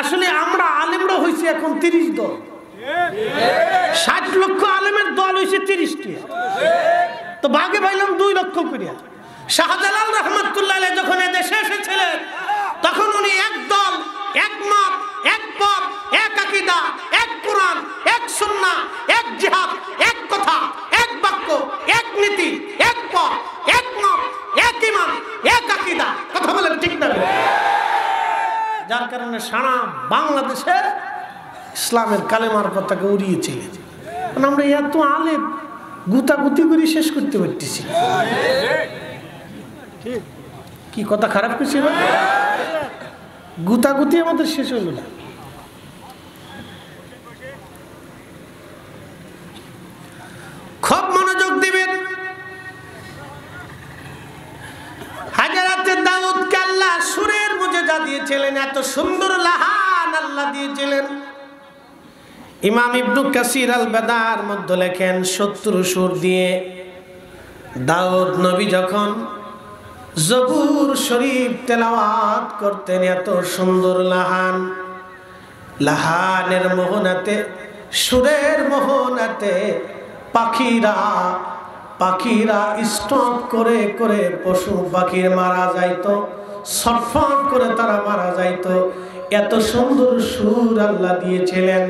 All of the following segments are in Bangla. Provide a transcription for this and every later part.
আসলে আমরা আলেমরা হয়েছি এখন 30 দল, 60 লক্ষ আলেমের দল হয়েছে 30টি, তো ভাগে পাইলাম 2 লক্ষ করিয়া। শাহজালাল রহমতুল্লাহ আলাইহি যখন এদেশে এসেছিলেন তখন উনি এক দল, এক মত, এক পথ, এক আকীদা, এক কোরআন, এক সুন্নাহ, এক জিহাদ, এক কথা, এক বাক্য, এক নীতি, এক পথ, এক মত, এক ঈমান, এক আকীদা। কথা বলেন ঠিক না? যার কারণে সারা বাংলাদেশে ইসলামের কালেমার পতাকা উড়িয়েছিলেন। আমরা এত আলেম গুতাগুতি করে শেষ করতে পারতেছি। কি কথা খারাপ কিছু না, গুতাগুতি আমাদের শেষ হইল না। খুব মনোযোগ দিবেন। হাজরাতে দাউদকে আল্লাহ সুরের মুজিজা দিয়েছিলেন, এত সুন্দর লাহান আল্লাহ দিয়েছিলেন। ইমাম ইবনু কাসির আল বাদার মধ্যে লেখেন 70 সুর দিয়ে দাউদ নবী যখন জবুর শরীফ তেলাওয়াত করতেন, এত সুন্দর লাহান, লাহানের মোহনাতে, সুরের মোহনাতে পাখিরা স্টপ করে করে পশু পাখির মারা যাইতো, ছটফট করে তারা মারা যাইতো। এত সুন্দর সুর আল্লাহ দিয়েছিলেন,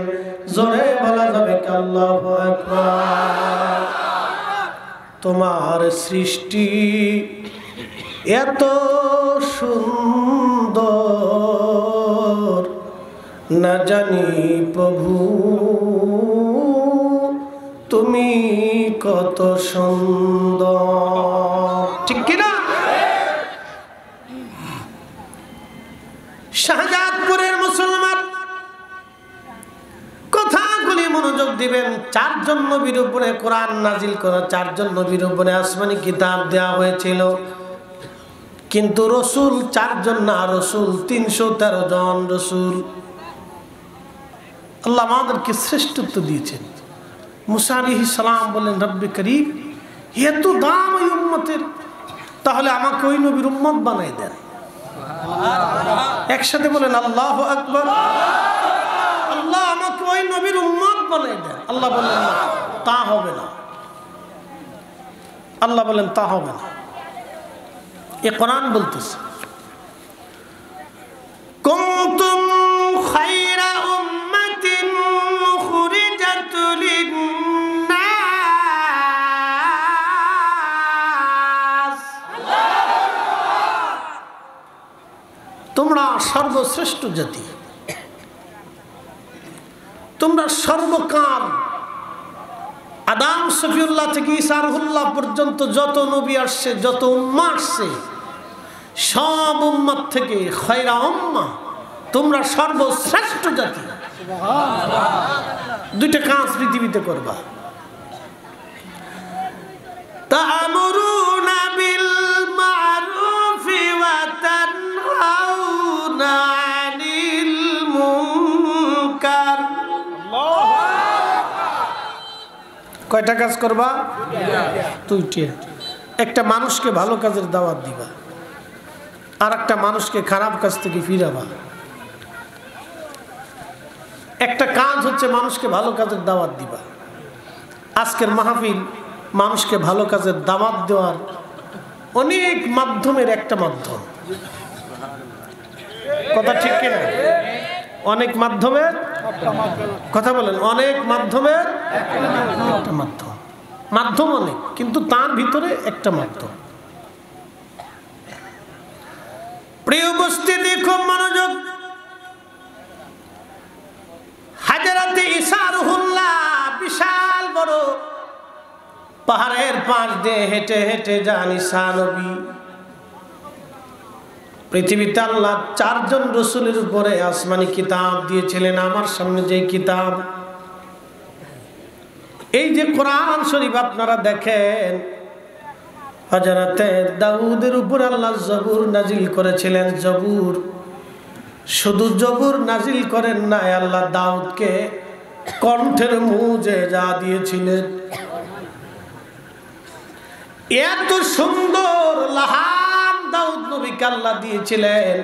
জোরে বলা যাবে কি আল্লাহু আকবার। তোমার সৃষ্টি এত সুন্দর, না জানি প্রভু তুমি কত সুন্দর। ঠিক কিনা? শাহজাদপুরের মুসলমান কথাগুলি মনোযোগ দিবেন। 4 জন নবীর উপরে কোরআন নাজিল করা, 4 জন নবীর উপরে আসমানি কিতাব দেওয়া হয়েছিল, কিন্তু রসুল 4 জন না, রসুল 313 জন রসুল। আল্লাহ আমাদেরকে শ্রেষ্ঠত্ব দিয়েছেন। মুসা আলাইহিস সালাম বলেন, রব্বে করিম, এত দাম ওই উম্মতের, তাহলে আমাকে ওই নবীর উম্মত বানাই দেন। একসাথে বলেন আল্লাহু আকবার। আল্লাহ আমাকে ওই নবীর উম্মত বানাই দেন। আল্লাহ বলেন না, তা হবে না। আল্লাহ বলেন তা হবে না। এ কোরআন বলতেছে, কুনতুম খায়রা উম্মাতিন উখরিজাত লিন-নাস, তোমরা সর্বশ্রেষ্ঠ জাতি, তোমরা সর্বকাল আদম সফিউল্লাহ থেকে ঈসা রুহুল্লাহ পর্যন্ত যত নবী আসছে, যত উম্মাহ আসছে, সব উম্মাত থেকে খায়রা উম্মাহ, তোমরা সর্বশ্রেষ্ঠ জাতি। দুইটা কাজ পৃথিবীতে করবা, তা'মুরুনা বিল মা'রুফি ওয়া তানহাউনা আনিল মুনকার। কয়টা কাজ করবা? 2টা। একটা মানুষকে ভালো কাজের দাওয়াত দিবা, আর একটা মানুষকে খারাপ কাজ থেকে ফিরাবা। একটা কাজ হচ্ছে মানুষকে ভালো কাজের দাওয়াত দিবা। আজকের মাহফিল মানুষকে ভালো কাজের দাওয়াত দেওয়ার অনেক মাধ্যমের একটা মাধ্যম। কথা ঠিক কিনা? অনেক মাধ্যমের কথা বলেন, অনেক মাধ্যমের একটা মাধ্যম। মাধ্যম অনেক, কিন্তু তার ভিতরে একটা মাধ্যম। প্রিয় উপস্থিতি, খুব মনোযোগ। হাজরাতে ঈসা রুহুল্লাহ বিশাল বড় পাহাড়ের পাশ দিয়ে হেঁটে হেঁটে যান ঈসা নবী। পৃথিবীতে আল্লাহ 4 জন রসুলের উপরে আসমানি কিতাব দিয়েছিলেন। আমার সামনে যে কিতাব, এই যে কোরআন শরীফ আপনারা দেখেন, হযরতে দাউদের উপর আল্লাহ জবুর নাজিল করেছিলেন। জবুর, শুধু জবুর নাজিল করেন না, আল্লাহ দাউদকে কণ্ঠের মুজিজা দিয়েছিলেন। এত সুন্দর লাহান দাউদ নবীকে আল্লাহ দিয়েছিলেন।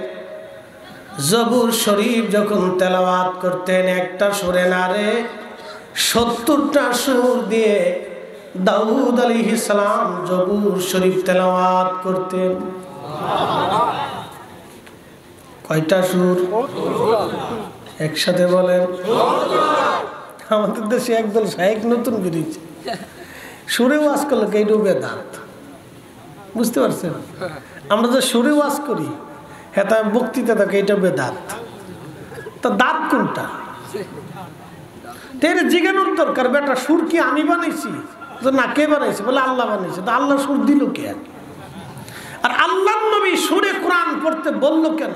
জবুর শরীফ যখন তেলাওয়াত করতেন একটা সুরে না রে ৭০টা সুর দিয়ে দাউদ আলাইহিস সালাম জবুর শরীফ তেলাওয়াত করতেন। কয়টা সুর? একসাথে বলেন। আমাদের দেশে একদল শায়েখ নতুন বেরিয়েছে, সুরে ওয়াজ করলে এইটাও বেদাত। বুঝতে পারছেন? আমরা যে সুরে ওয়াজ করি হ্যাঁ তা বক্তৃতা থাকে, এটা বেদাত। তা দাঁত কোনটা? তেরে জিজ্ঞানোর দরকার, বেটা সুর কি আমি বানাইছি? না, কে বানাইছে? বলে আল্লাহ বানাইছে। তা আল্লাহ সুর দিল কে? আর আল্লাহ নবী সুরে কোরআন পড়তে বলল কেন?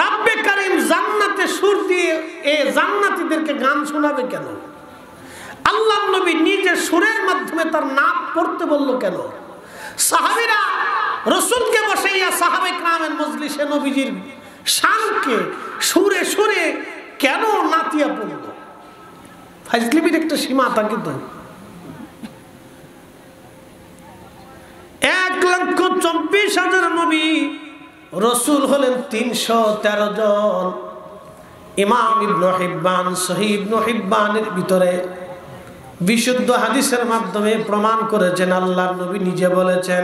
রব্বে কারীম জান্নাতে সুর দিয়ে এ জান্নাতীদেরকে গান শোনাবে কেন? আল্লাহ নবী নিজে সুরের মাধ্যমে তার নাম পড়তে বলল কেন? সাহাবীরা রাসূলকে বসাইয়া সাহাবে কিরামের মজলিসে নবীজির শানকে সুরে সুরে কেন নাতিয়া পড়ল? ফাজলিমির একটা সীমা থাকে তো। ১,২৪,০০০ নবী, রসুল হলেন ৩১৩ জন। ইমাম ইবনে হিব্বান সহিহ ইবনে হিব্বানের ভিতরে বিশুদ্ধ হাদিসের মাধ্যমে প্রমাণ করেছেন, আল্লাহর নবী নিজে বলেছেন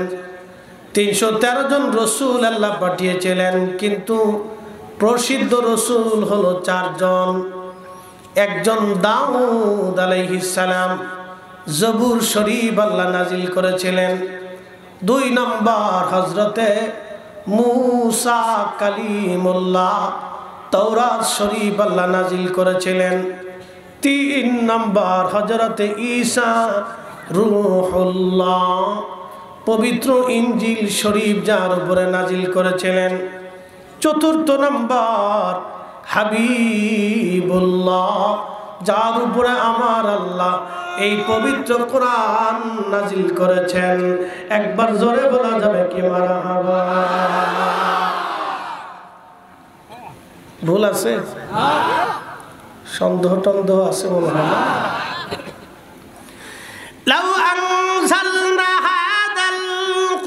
৩১৩ জন রসুল আল্লাহ পাঠিয়েছিলেন, কিন্তু প্রসিদ্ধ রসুল হলো ৪ জন। একজন দাউদ আলাইহিস সালাম, জবুর শরীফ আল্লাহ নাজিল করেছিলেন। ২ নম্বর হযরতে মূসা কালিমুল্লাহ, তাওরাত শরীফ আল্লাহ নাজিল করেছিলেন। ৩ নম্বর হযরতে ঈসা রূহুল্লাহ, পবিত্র ইনজিল শরীফ যার উপরে নাজিল করেছিলেন। ৪র্থ নম্বর হাবিবুল্লাহ, যার উপরে আমার আল্লাহ এই পবিত্র কোরআন নাজিল করেছেন। একবার জোরে বলা যাবে কি মারহাবা? ভুল আছে? সন্দেহ টন্দেহ আছে মনে হয় না? লাউ আনজালনা হাদাল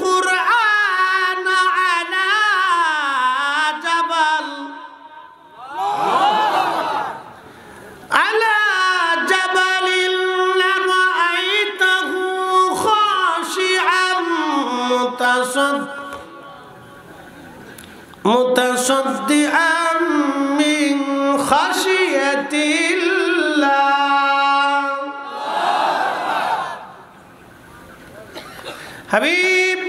কুরআন আলা জাবাল আলা জাবালিন লারাআইতাহু খাশিআম মুতাসাদ্দিআন মিন খাশিয়াতিল্লাহ। হাবিব,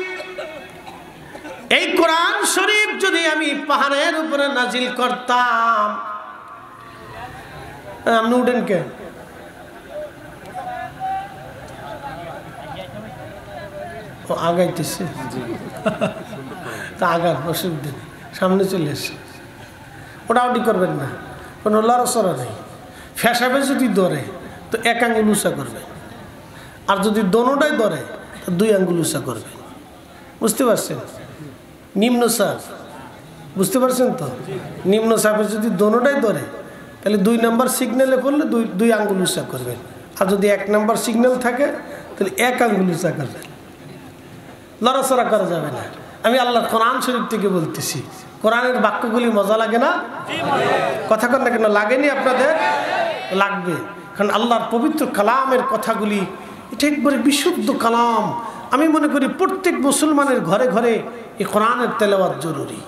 এই কোরআন শরীফ যদি আমি পাহাড়ের উপরে নাজিল করতাম, আপনি উঠেন কে? আগাইতেছে তা আগার অসুবিধা নেই, সামনে চলে এসে ওটাউটি করবেন না, কোনো লড়াচড়া নেই। ফেসাবে যদি ধরে তো 1 আঙ্গুল উঁচা করবেন, আর যদি দোনোটাই ধরে তো 2 আঙ্গুল উঁচা করবেন। বুঝতে পারছেন? নিম্ন চাপ, বুঝতে পারছেন তো? নিম্ন চাপে যদি দোনোটাই ধরে তাহলে 2 নম্বর সিগন্যালে পড়লে 2 আঙ্গুল উঁচা করবেন, আর যদি 1 নম্বর সিগন্যাল থাকে তাহলে 1 আঙ্গুল উঁচা করবেন। লড়াচড়া করা যাবে না। আমি আল্লাহর কোরআন শরীফ থেকে বলতেছি, কোরআনের বাক্যগুলি মজা লাগে না? কথা কন না কেন? লাগেনি আপনাদের? লাগবে, কারণ আল্লাহর পবিত্র কালামের কথাগুলি এটা একবারে বিশুদ্ধ কালাম। আমি মনে করি প্রত্যেক মুসলমানের ঘরে ঘরে এই কোরআনের তেলাওয়াত জরুরি।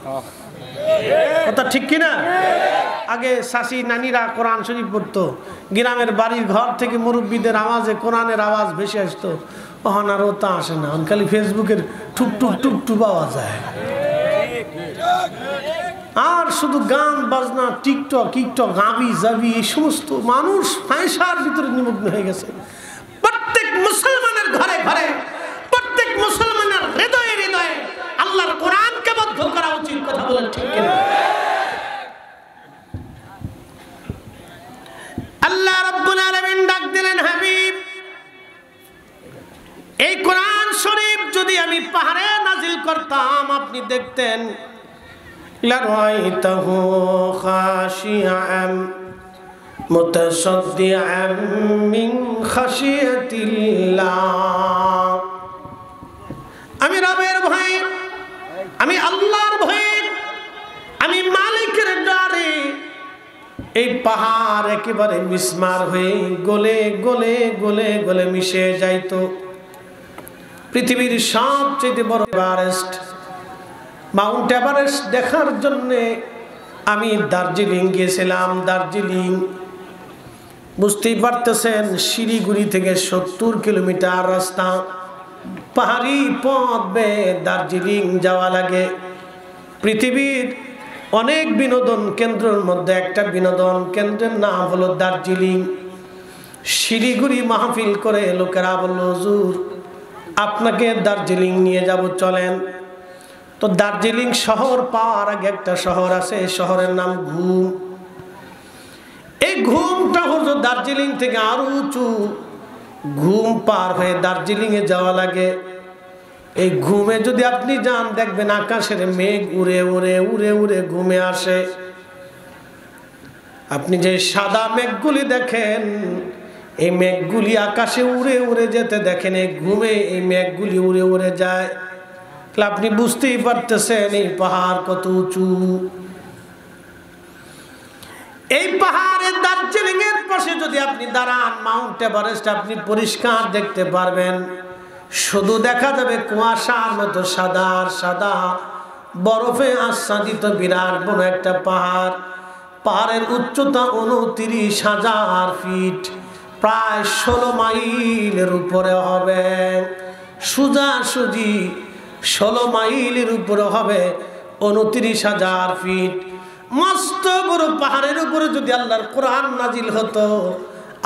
কথা ঠিক কিনা? আগে শাশি নানিরা কোরআন শরীফ পড়তো, গ্রামের বাড়ির ঘর থেকে মুরব্বীদের আওয়াজে কোরআনের আওয়াজ ভেসে আসতো। ওখান আর তা আসে না, খালি ফেসবুকের টুক টুক টুক টুক আওয়াজ যায়, আর শুধু গান বাজনা, টিকটক টিকটক গাবি জাবি, এই সমস্ত মানুষ ফাঁসার ভিতরে নিমগ্ন হয়ে গেছে। প্রত্যেক মুসলমানের ঘরে ঘরে, প্রত্যেক মুসলমানের হৃদয়ে হৃদয়ে আল্লাহর কোরআনকে বদ্ধ করা উচিত। কথা বলেন ঠিক কিনা? আল্লাহ রাব্বুল আলামিন ডাক দিলেন, হাবিব, এই কোরআন শরীফ যদি আমি পাহাড়ে নাজিল করতাম, আপনি দেখতেন লারাআইতাহু খাশিআম মুতাসাদ্দিআম মিন খাশিয়াতিল্লাহ। আমি রবের ভয়ে, আমি আল্লাহর ভয়ে, আমি এই পাহাড় একেবারে মিসমার হয়ে গলে গলে গলে গলে মিশে যাইতো। পৃথিবীর সবচেয়ে বড় এভারেস্ট, মাউন্ট এভারেস্ট দেখার জন্যে আমি দার্জিলিং গিয়েছিলাম। দার্জিলিং বুঝতেই পারতেছেন, শিলিগুড়ি থেকে 70 কিলোমিটার রাস্তা, পাহাড়ি পথ বেয়ে দার্জিলিং যাওয়া লাগে। পৃথিবীর অনেক বিনোদন কেন্দ্রের মধ্যে একটা বিনোদন কেন্দ্রের নাম হলো দার্জিলিং। শিলিগুড়ি মাহফিল করে লোকেরা বলল, হুজুর আপনাকে দার্জিলিং নিয়ে যাব, চলেন। তো দার্জিলিং শহর পাওয়ার আগে একটা শহর আছে, শহরের নাম ঘুম। এই ঘুমটা হলো দার্জিলিং থেকে আরো উঁচু। ঘুম পার হয়ে দার্জিলিং এ যাওয়া লাগে। এই ঘুমে যদি আপনি যান, দেখবেন আকাশের মেঘ উড়ে উড়ে উড়ে উড়ে ঘুমে আসে। আপনি যে সাদা মেঘগুলি দেখেন, এই মেঘগুলি আকাশে উড়ে উড়ে যেতে দেখেন, এই ঘুমে এই মেঘগুলি উড়ে উড়ে যায়। আপনি বুঝতেই পারতেছেন এই পাহাড় কত উঁচু। এই পাহাড়ের দার্জিলিং এর পাশে যদি আপনি দাঁড়ান, মাউন্ট এভারেস্ট আপনি পরিষ্কার দেখতে পারবেন। শুধু দেখা যাবে কুয়াশার মতো সাদা সাদা, বরফে আচ্ছাদিত বিরাট বড় একটা পাহাড়। পাহাড়ের উচ্চতা 29,000 ফিট, প্রায় 16 মাইলের উপরে হবে। সোজাসুজি 16 মাইলের উপরে হবে, 29,000 ফিট। মস্ত বড় পাহাড়ের উপরে যদি আল্লাহর কোরআন নাজিল হতো,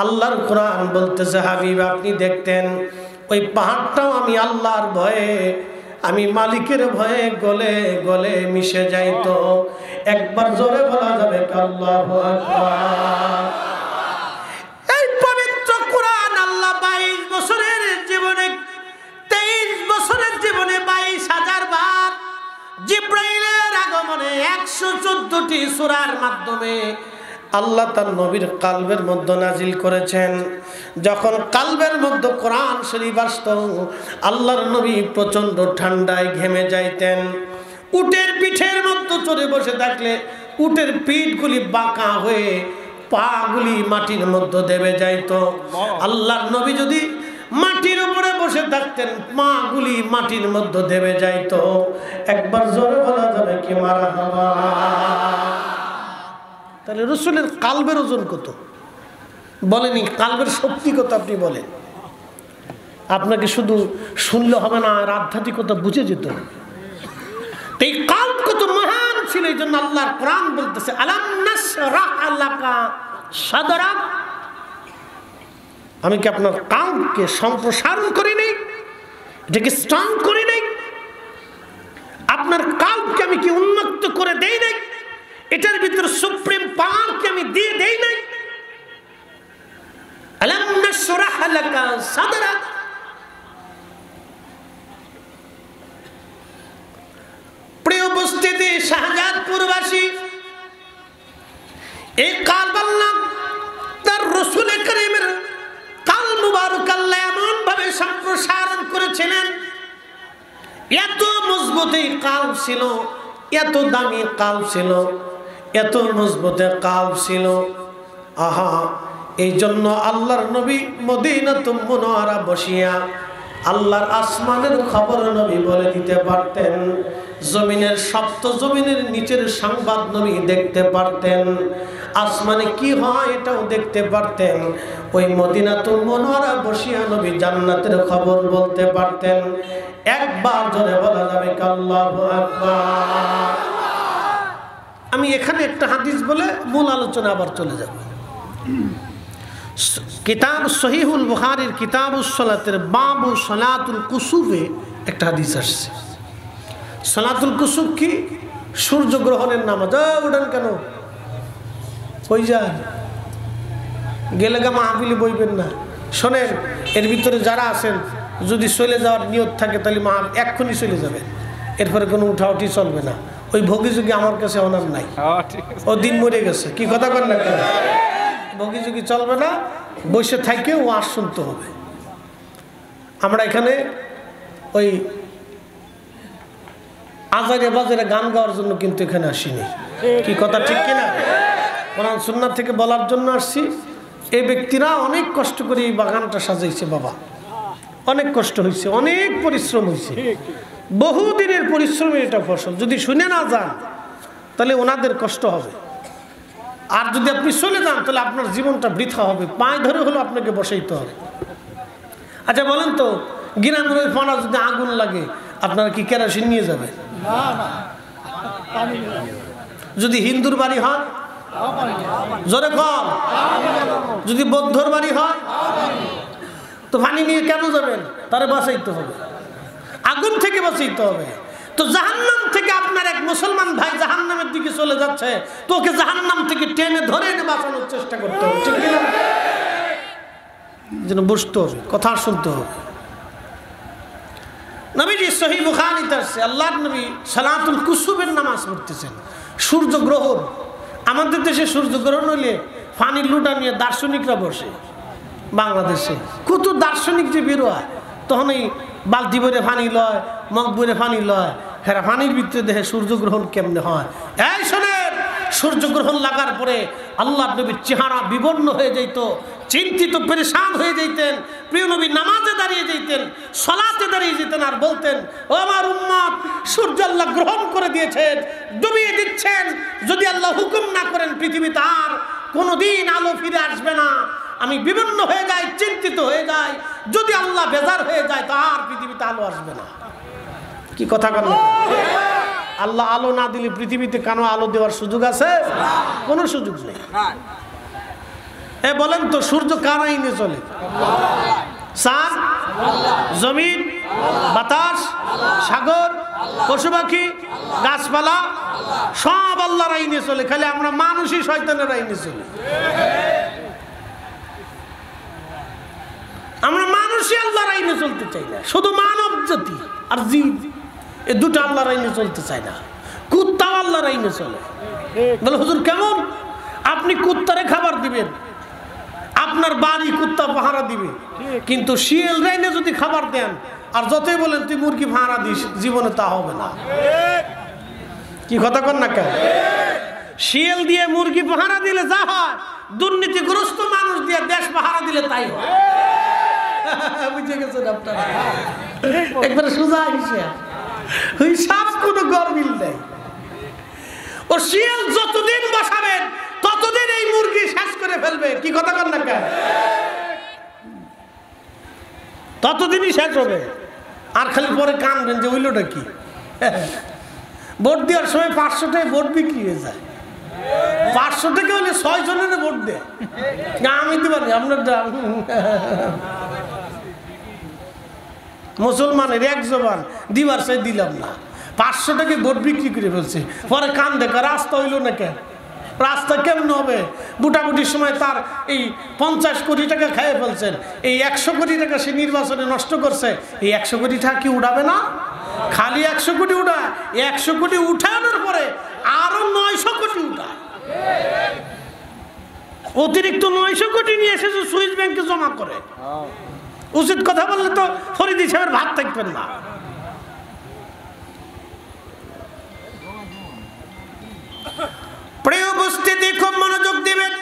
আল্লাহর কোরআন বলতেছে, হাবিব আপনি দেখতেন ওই পাহাড়টাও আমি আল্লাহর ভয়ে, আমি মালিকের ভয়ে গলে গলে মিশে যাইতো। একবার জোরে বলা যাবে আল্লাহু আকবার। এই পবিত্র কোরআন আল্লাহ 22 বছরের জীবনে, 23 বছরের জীবনে 22,000 বার জিব্রাইলের আগমনে 114টি সূরার মাধ্যমে আল্লাহ তার নবীর কালবের মধ্যে নাজিল করেছেন। যখন কালবের মধ্যে কোরআন শরীফ আসতো, আল্লাহর নবী প্রচন্ড ঠান্ডায় ঘেমে যাইতেন। উটের পিঠের মধ্যে চড়ে বসে থাকলে উটের পিঠগুলি বাঁকা হয়ে পাগুলি মাটির মধ্যে দেবে যাইতো। আল্লাহর নবী যদি মাটির উপরে বসে থাকতেন, পাগুলি মাটির মধ্যে দেবে যাইতো। একবার জোরে বলা যাবে কি মারহাবা। তাহলে রসুলের কালবের ওজন কত বলেনি, কালবের শক্তি কত আপনি বলেন। আপনাকে শুধু শুনলে হবে না, আর আধ্যাত্মিকতা বুঝে যেত হবে। এই কালব কত মহান ছিল, এই জন্য আল্লাহর কোরআন বলতেছে, আলাম নাশরাহ লাকা সাদরাক, আমি কি আপনার কালবকে সম্প্রসারণ করি নাই, এটাকে স্ট্রং করি নাই? আপনার কালবকে আমি কি উন্মুক্ত করে দেই নাই? এটার ভিতরে সুপ্রিম পাওয়ারকে আমি দিয়ে দেই নাই? আলাম নাশরাহ লাকা সাদরাক। প্রিয় উপস্থিতি, শাহজাদপুরবাসী, এই কালব আল্লাহ তার রাসূল কারীমের কাল মুবারক আল্লাহ এমন ভাবে সম্প্রসারণ করেছিলেন, এত মজবুত এই কালব ছিল, এত দামি কালব ছিল, এত মজবুত কালব ছিল। আহা, এই জন্য আল্লাহর নবী মদিনাতুল মুনাওয়ারা বসিয়া আল্লাহর আসমানের খবর নবী বলে দিতে পারতেন, জমিনের সপ্ত জমিনের নিচের সংবাদ নবী দেখতে পারতেন, আসমানে কি হয় এটাও দেখতে পারতেন। ওই মদিনাতুল মুনাওয়ারা বসিয়া নবী জান্নাতের খবর বলতে পারতেন। একবার জোরে বলা যাবে আল্লাহু আকবার। আমি এখানে একটা হাদিস বলে মূল আলোচনা আবার চলে যাব। কিতাব সহিহুল বুখারীর কিতাবুস সালাতের বাবু সালাতুল কুসুফে একটা হাদিস আসছে। সালাতুল কুসুফ কি? সূর্যগ্রহণের নামাজ। ওঠেন কেন, ওই যান গেলে গা মাহফিলে বইবেন না। শোনেন, এর ভিতরে যারা আছেন যদি চলে যাওয়ার নিয়ত থাকে তাহলে এক্ষুনি চলে যাবেন, এরপরে কোনো উঠাউঠি চলবে না। ওই ভোগীযোগী আমার কাছে অনার নাই, ও দিন মরে গেছে। কি কথা বল না কেন? ভোগীযোগী চলবে না, বসে থাকে ও আশ শুনতে হবে। আমরা এখানে ওই আজারে বাজারে গান গাওয়ার জন্য কিন্তু এখানে আসিনি। কি কথা ঠিক কিনা? কোরআন সুন্নাহ থেকে বলার জন্য আসছি। এই ব্যক্তিরা অনেক কষ্ট করে এই বাগানটা সাজাইছে বাবা, অনেক কষ্ট হয়েছে, অনেক পরিশ্রম হয়েছে, বহুদিনের পরিশ্রমের এটা ফসল। যদি শুনে না যান তাহলে ওনাদের কষ্ট হবে, আর যদি আপনি চলে যান তাহলে আপনার জীবনটা বৃথা হবে, পায়ে ধরে হলেও আপনাকে বসাইতে হবে। আচ্ছা বলেন তো, গ্রামের ওই পানা যদি আগুন লাগে আপনারা কি কেরোসিন নিয়ে যাবেন? যদি হিন্দুর বাড়ি হয় জোরে কম, যদি বৌদ্ধর বাড়ি হয় তো পানি নিয়ে কেন যাবেন? তারে বাঁচাইতে হবে, আগুন থেকে বাঁচাইতে হবে। তো জাহান্নাম থেকে আপনার এক মুসলমান ভাই জাহান্নামের দিকে চলে যাচ্ছে, তো ওকে জাহান্নাম থেকে টেনে ধরে এনে বাঁচানোর চেষ্টা করতে হবে, ঠিক কিনা? যেন বুঝতে হবে, কথা শুনতে হবে। নবীজি সহিহ বুখারীতে আছে, আল্লাহর নবী সালাতুল কুসুফের নামাজ পড়তেছেন। সূর্যগ্রহণ, আমাদের দেশে সূর্যগ্রহণ হইলে পানির লুটা নিয়ে দার্শনিকরা বসে, বাংলাদেশে কত দার্শনিক যে বেরোয়, তখন এই বালতি বইরে পানি লয়, মগ বইরে পানি লয়, হেরা পানির ভিতরে দেখে সূর্যগ্রহণ কেমনে হয়। এই শোনেন, সূর্যগ্রহণ লাগার পরে আল্লাহ নবীর চেহারা বিবর্ণ হয়ে যেত, চিন্তিত পেরেশান হয়ে যেতেন। প্রিয় নবী নামাজে দাঁড়িয়ে যেতেন, সালাতে দাঁড়িয়ে যেতেন, আর বলতেন, ও আমার উম্মত, সূর্য আল্লাহ গ্রহণ করে দিয়েছেন, ডুবিয়ে দিচ্ছেন। যদি আল্লাহ হুকুম না করেন পৃথিবীতে আর কোনোদিন আলো ফিরে আসবে না। আমি বিবর্ণ হয়ে যাই, চিন্তিত হয়ে যাই। যদি আল্লাহ বেজার হয়ে যায় তো আর পৃথিবীতে আলো আসবে না। কি কথা বলেন? আল্লাহ আলো না দিলে পৃথিবীতে কেন আলো দেওয়ার সুযোগ আছে? কোনো সুযোগ নেই। বলেন তো, সূর্য কার আইনে চলে? চাঁদ, জমিন, বাতাস, সাগর, পশু পাখি, গাছপালা সব আল্লাহর আইনে চলে, খালি আমরা মানুষই শয়তানের আইনে চলে। আমরা মানুষই আল্লাহর আইনে চলতে চাই না। শুধু মানব জাতি আর জিন, এ দুটো আল্লাহর আইনে চলতে চায় না। কুত্তাও আল্লাহর আইনে চলে। বলে হুজুর কেমন? আপনি কুত্তারে খাবার দিবেন, আপনার বাড়ি কুত্তা পাহারা দিবে, কিন্তু শিয়াল রাইনে যদি খাবার দেন আর যতই বলেন তুই মুরগি পাহারা দিস, জীবনে তা হবে না। কি কথা কন না কেন? শিয়াল দিয়ে মুরগি পাহারা দিলে যা হয়, দুর্নীতিগ্রস্ত মানুষ দিয়ে দেশ পাহারা দিলে তাই হয়। বুঝে গেছেন আপনারা? একবারে সোজা হিসাব, কোনো গরমিল নেই। ও শিয়াল যতদিন বসাবেন ততদিন এই মুরগি শেষ করে ফেলবে। কি কথা কন না কেন? ততদিনই শেষ হবে। আর খালি পরে কানবেন যে ওইলোটা কি। ভোট দেওয়ার সময় 500 টাকায় ভোট বিক্রি হয়ে যায়। 500 টাকা হলে 6 জনের ভোট দেয়। আমি দিতে পারি, আপনার মুসলমানের এক জবান দিবার চাই দিলাম না, 500 টাকায় ভোট বিক্রি করে ফেলছে। পরে কান দেখা রাস্তা হইল না কেন? রাস্তা কেমন হবে? বুটাবুটির সময় তার এই 50 কোটি টাকা খাইয়ে ফেলছেন, এই 100 কোটি টাকা সে নির্বাচনে নষ্ট করছে। এই 100 কোটি টাকা কি উঠাবে না? খালি 100 কোটি উঠায়, 100 কোটি উঠানোর পরে আরো 900 কোটি উঠায়, অতিরিক্ত 900 কোটি নিয়ে এসে সুইস ব্যাংকে জমা করে। উচিত কথা বললে তো ফরিদি সাহেবের ভাত থাকবেন না। প্রিয় উপস্থিতি, খুব মনোযোগ দিবেন।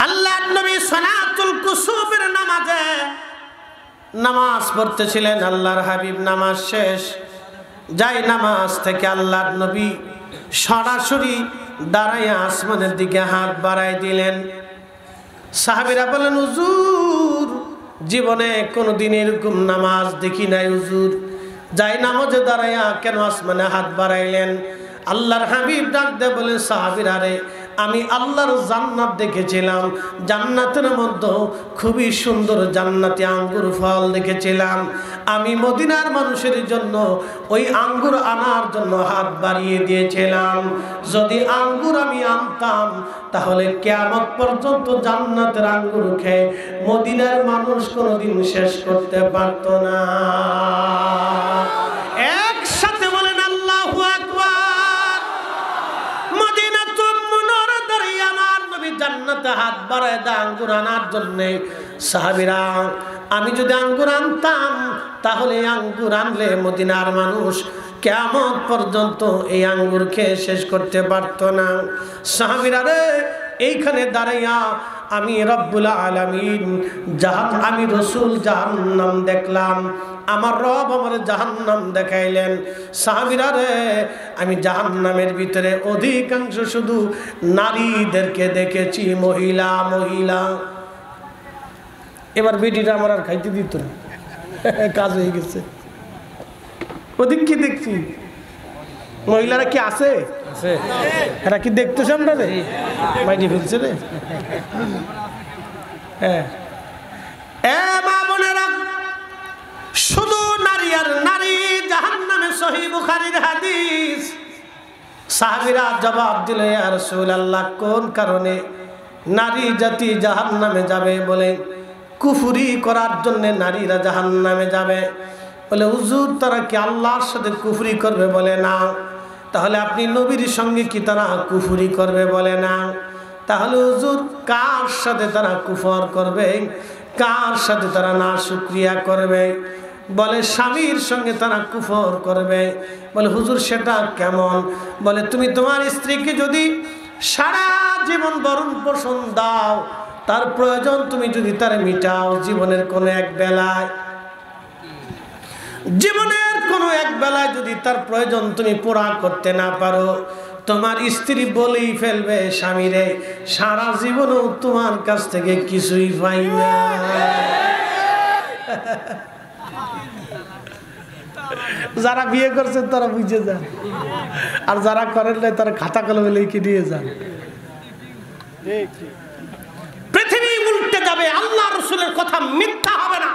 আল্লাহর নবী সালাতুল কুসুফের নামাজে নামাজ পড়তেছিলেন। আল্লাহর হাবিব নামাজ শেষ, যাই নামাজ থেকে আল্লাহর নবী সরাসরি দাঁড়াইয়া আসমানের দিকে হাত বাড়াই দিলেন। সাহাবীরা বলেন, হুজুর জীবনে কোনোদিন এরকম নামাজ দেখি নাই হুজুর, যাই নামাজে দাঁড়াইয়া কেন আসমানে হাত বাড়াইলেন? আল্লাহর হাবিব ডাক দিয়ে বলেন, সাহাবীরা রে, আমি আল্লাহর জান্নাত দেখেছিলাম, জান্নাতের মধ্যে খুবই সুন্দর জান্নাতি আঙ্গুর ফল দেখেছিলাম। আমি মদিনার মানুষের জন্য ওই আঙ্গুর আনার জন্য হাত বাড়িয়ে দিয়েছিলাম। যদি আঙ্গুর আমি আনতাম তাহলে কিয়ামত পর্যন্ত জান্নাতের আঙ্গুর খেয়ে মদিনার মানুষ কোনোদিন শেষ করতে পারত না। একসাথে বলেন আল্লাহু আকবার। মদিনাতুল মুনাওয়ারায় আমার নবী জান্নাতে হাত বাড়ায় দেয় আঙ্গুর আনার জন্য। সাহাবীরা, আমি যদি আঙ্গুর আনতাম তাহলে আঙ্গুর আনলে মদিনার মানুষ কিয়ামত পর্যন্ত এই আঙ্গুর খেয়ে শেষ করতে পারত না। সাহাবীরা রে, এইখানে দাঁড়াইয়া আমি রব্বুল আলামিন আমি রাসূল জাহান্নাম দেখলাম, আমার রব আমার জাহান্নাম দেখাইলেন। সাহাবীরা রে, আমি জাহান্নামের ভিতরে অধিকাংশ শুধু নারীদেরকে দেখেছি, মহিলা মহিলা। এবার বেটিটা আমার আর খাইতে দিত না, কাজ হয়ে গেছে। ওদিক কি দেখছি, মহিলারা কি আছে? এরা কি দেখতেছে আমরা রে? মাইটি ফেলছে রে। হ্যাঁ, মা বোনেরা, শুধু নারী আর নারী জাহান্নামে। সহিহ বুখারীর হাদিস। সাহাবীরা জবাব দিল, ইয়া রাসূলুল্লাহ, কোন কারণে নারী জাতি জাহান্নামে যাবে? বলে কুফরি করার জন্য নারীরা জাহান্নামে যাবে। বলে হুজুর, তারা কি আল্লাহর সাথে কুফরি করবে? বলে না। তাহলে আপনি নবীর সঙ্গে কি তারা কুফরি করবে? বলে না। তাহলে হুজুর, কার সাথে তারা কুফর করবে, কার সাথে তারা নাশুকরিয়া করবে? বলে স্বামীর সঙ্গে তারা কুফর করবে। বলে হুজুর, সেটা কেমন? বলে তুমি তোমার স্ত্রীকে যদি সারা জীবন ভরণ পোষণ দাও, তার প্রয়োজন তুমি যদি তার মিটাও, জীবনের কোনো এক বেলায় যদি তার প্রয়োজন তুমি পুরা করতে না পারো, তোমার স্ত্রী বলেই ফেলবে, স্বামীরে সারা জীবনও তোমার কাছ থেকে কিছুই পাই না। যারা বিয়ে করছেন তারা বুঝে যান, আর যারা করেন নাই তারা খাতা কলমে লিখে দিয়ে যান। পৃথিবী উল্টে যাবে, আল্লাহ রাসূলের কথা মিথ্যা হবে না।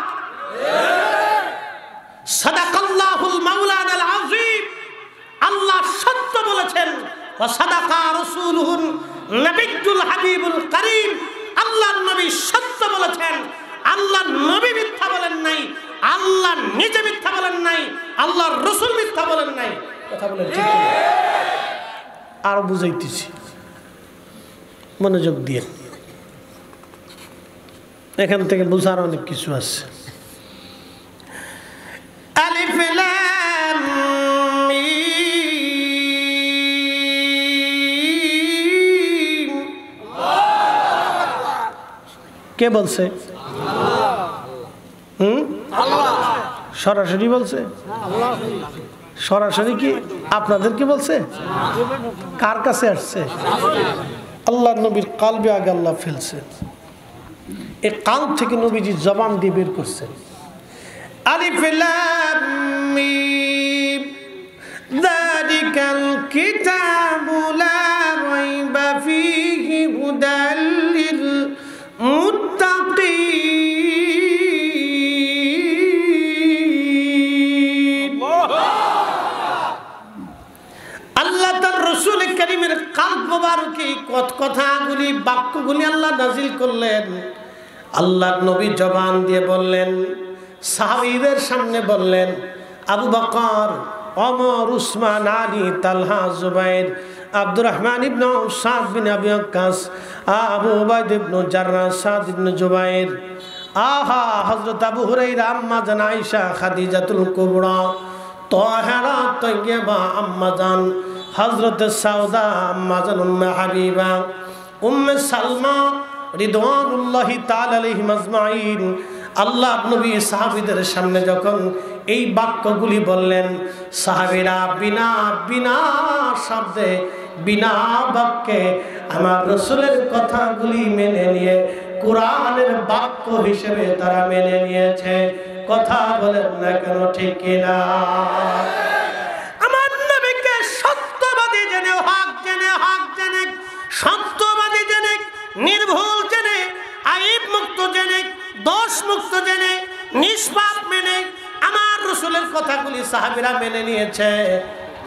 সাদাকাল্লাহুল মাওলানাল আযীম, আল্লাহ সত্য বলেছেন। ওয়া সাদাকা রাসূলুহুন নবিয়্যুল হাবিবুল কারীম, আল্লাহর নবী সত্য বলেছেন। আল্লাহর নবী মিথ্যা বলেন নাই, আল্লাহ নিজে মিথ্যা বলেন নাই, আল্লাহর রাসূল মিথ্যা বলেন নাই। কথা বলেন ঠিক না? আর বুঝাইতেছি, মনোযোগ দিয়ে। এখান থেকে বুঝার অনেক কিছু আছে। আলিফ লাম মিম। কে বলছে? সরাসরি বলছে? সরাসরি কি আপনাদেরকে বলছে? কার কাছে আসছে? আল্লাহ নবীর কালবে আগে আল্লাহ ফেলছে। এই কাল থেকে নবীজি জবান দিয়ে বের করছেন। আলিফ লাম মিম যালিকাল কিতাবু লা রাইবা ফীহি হুদাল লিল মুত্তাকিন। আল্লাহ তার রাসূল কারীমের কালব মোবারকে কথাগুলি, বাক্যগুলি আল্লাহ নাজিল করলেন। আল্লাহর নবী জবান দিয়ে বললেন, সাহাবীদের সামনে বললেন, আবু বকর, ওমর, উসমান, আলী, তালহা, জুবাইর, আব্দুর রহমান ইবনে সাদ বিন আবি ওয়াক্কাস, আবু উবাইদা ইবনে জাররাহ, সাদ ইবনে জুবাইর, আহা হযরত আবু হুরায়রা, আম্মা জান আয়েশা, খাদিজাতুল কুবরা, তাহেরা তাইয়্যিবা আম্মা জান হযরত সাউদা, আম্মা জান উম্মে হাবিবা, উম্মে সালমা রিদওয়ানুল্লাহি তাআলা আলাইহিম আজমাইন। আল্লাহ নবী সাহাবীদের সামনে যখন এই বাক্যগুলি বললেন, সাহাবীরা বিনা বিনা শব্দে, বিনা বাক্যে আমার রাসূলের কথাগুলি মেনে নিয়ে কোরআনের বাক্য হিসেবে তারা মেনে নিয়েছে। কথা বলেন না কেন, ঠিক কিনা? আমার নবীকে সত্যবাদী জেনে, হক জেনে, হক জেনে, সত্যবাদী জেনে, নির্ভুল জেনে, আইব মুক্ত জেনে, দোষ মুক্ত জেনে, নিষ্পাপ মেনে আমার রাসূলের কথাগুলি সাহাবীরা মেনে নিয়েছে।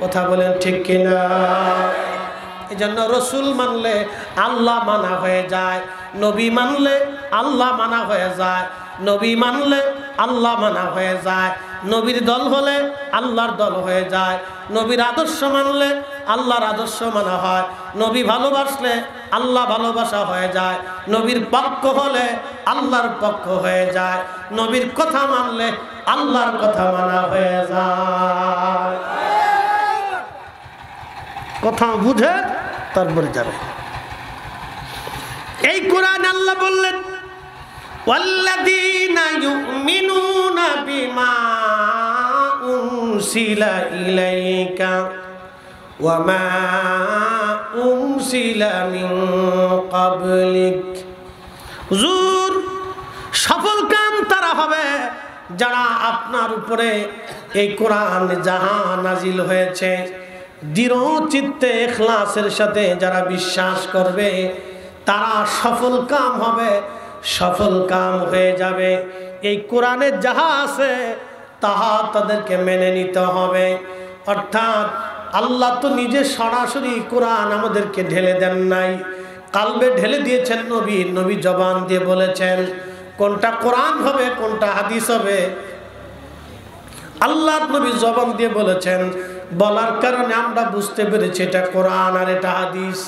কথা বলেন ঠিক কিনা? এই জন্য রাসূল মানলে আল্লাহ মানা হয়ে যায়, নবী মানলে আল্লাহ মানা হয়ে যায়, নবী মানলে আল্লাহ মানা হয়ে যায়, নবীর দল হলে আল্লাহর দল হয়ে যায়, নবীর আদর্শ মানলে আল্লাহর আদর্শ মানা হয়, নবী ভালোবাসলে আল্লাহ ভালোবাসা হয়ে যায়, নবীর পক্ষ হলে আল্লাহর পক্ষ হয়ে যায়, নবীর কথা মানলে আল্লাহর কথা মানা হয়ে যায়। কথা বুঝে তারপরে যাবে। এই কোরআন আল্লাহ বললেন ওয়াল্লাযীনা ইউমিনুনা বিমা উনসিলা ইলাইকা ওয়া মা উনসিলা মিন ক্বাবলিক। হুজুর, সফল কাম তারা হবে যারা আপনার উপরে এই কোরআন যাহা নাজিল হয়েছে দৃঢ় চিত্তে ইখলাসের সাথে যারা বিশ্বাস করবে তারা সফল কাম হবে, সফল কাম হয়ে যাবে। এই কোরআনে যাহা আছে তাহা তাদেরকে মেনে নিতে হবে। অর্থাৎ আল্লাহ তো নিজে সরাসরি কোরআন আমাদেরকে ঢেলে দেন নাই, কালবে ঢেলে দিয়েছেন নবী। নবী জবান দিয়ে বলেছেন কোনটা কোরআন হবে কোনটা হাদিস হবে। আল্লাহ নবী জবান দিয়ে বলেছেন, বলার কারণে আমরা বুঝতে পেরেছি এটা কোরআন আর এটা হাদিস।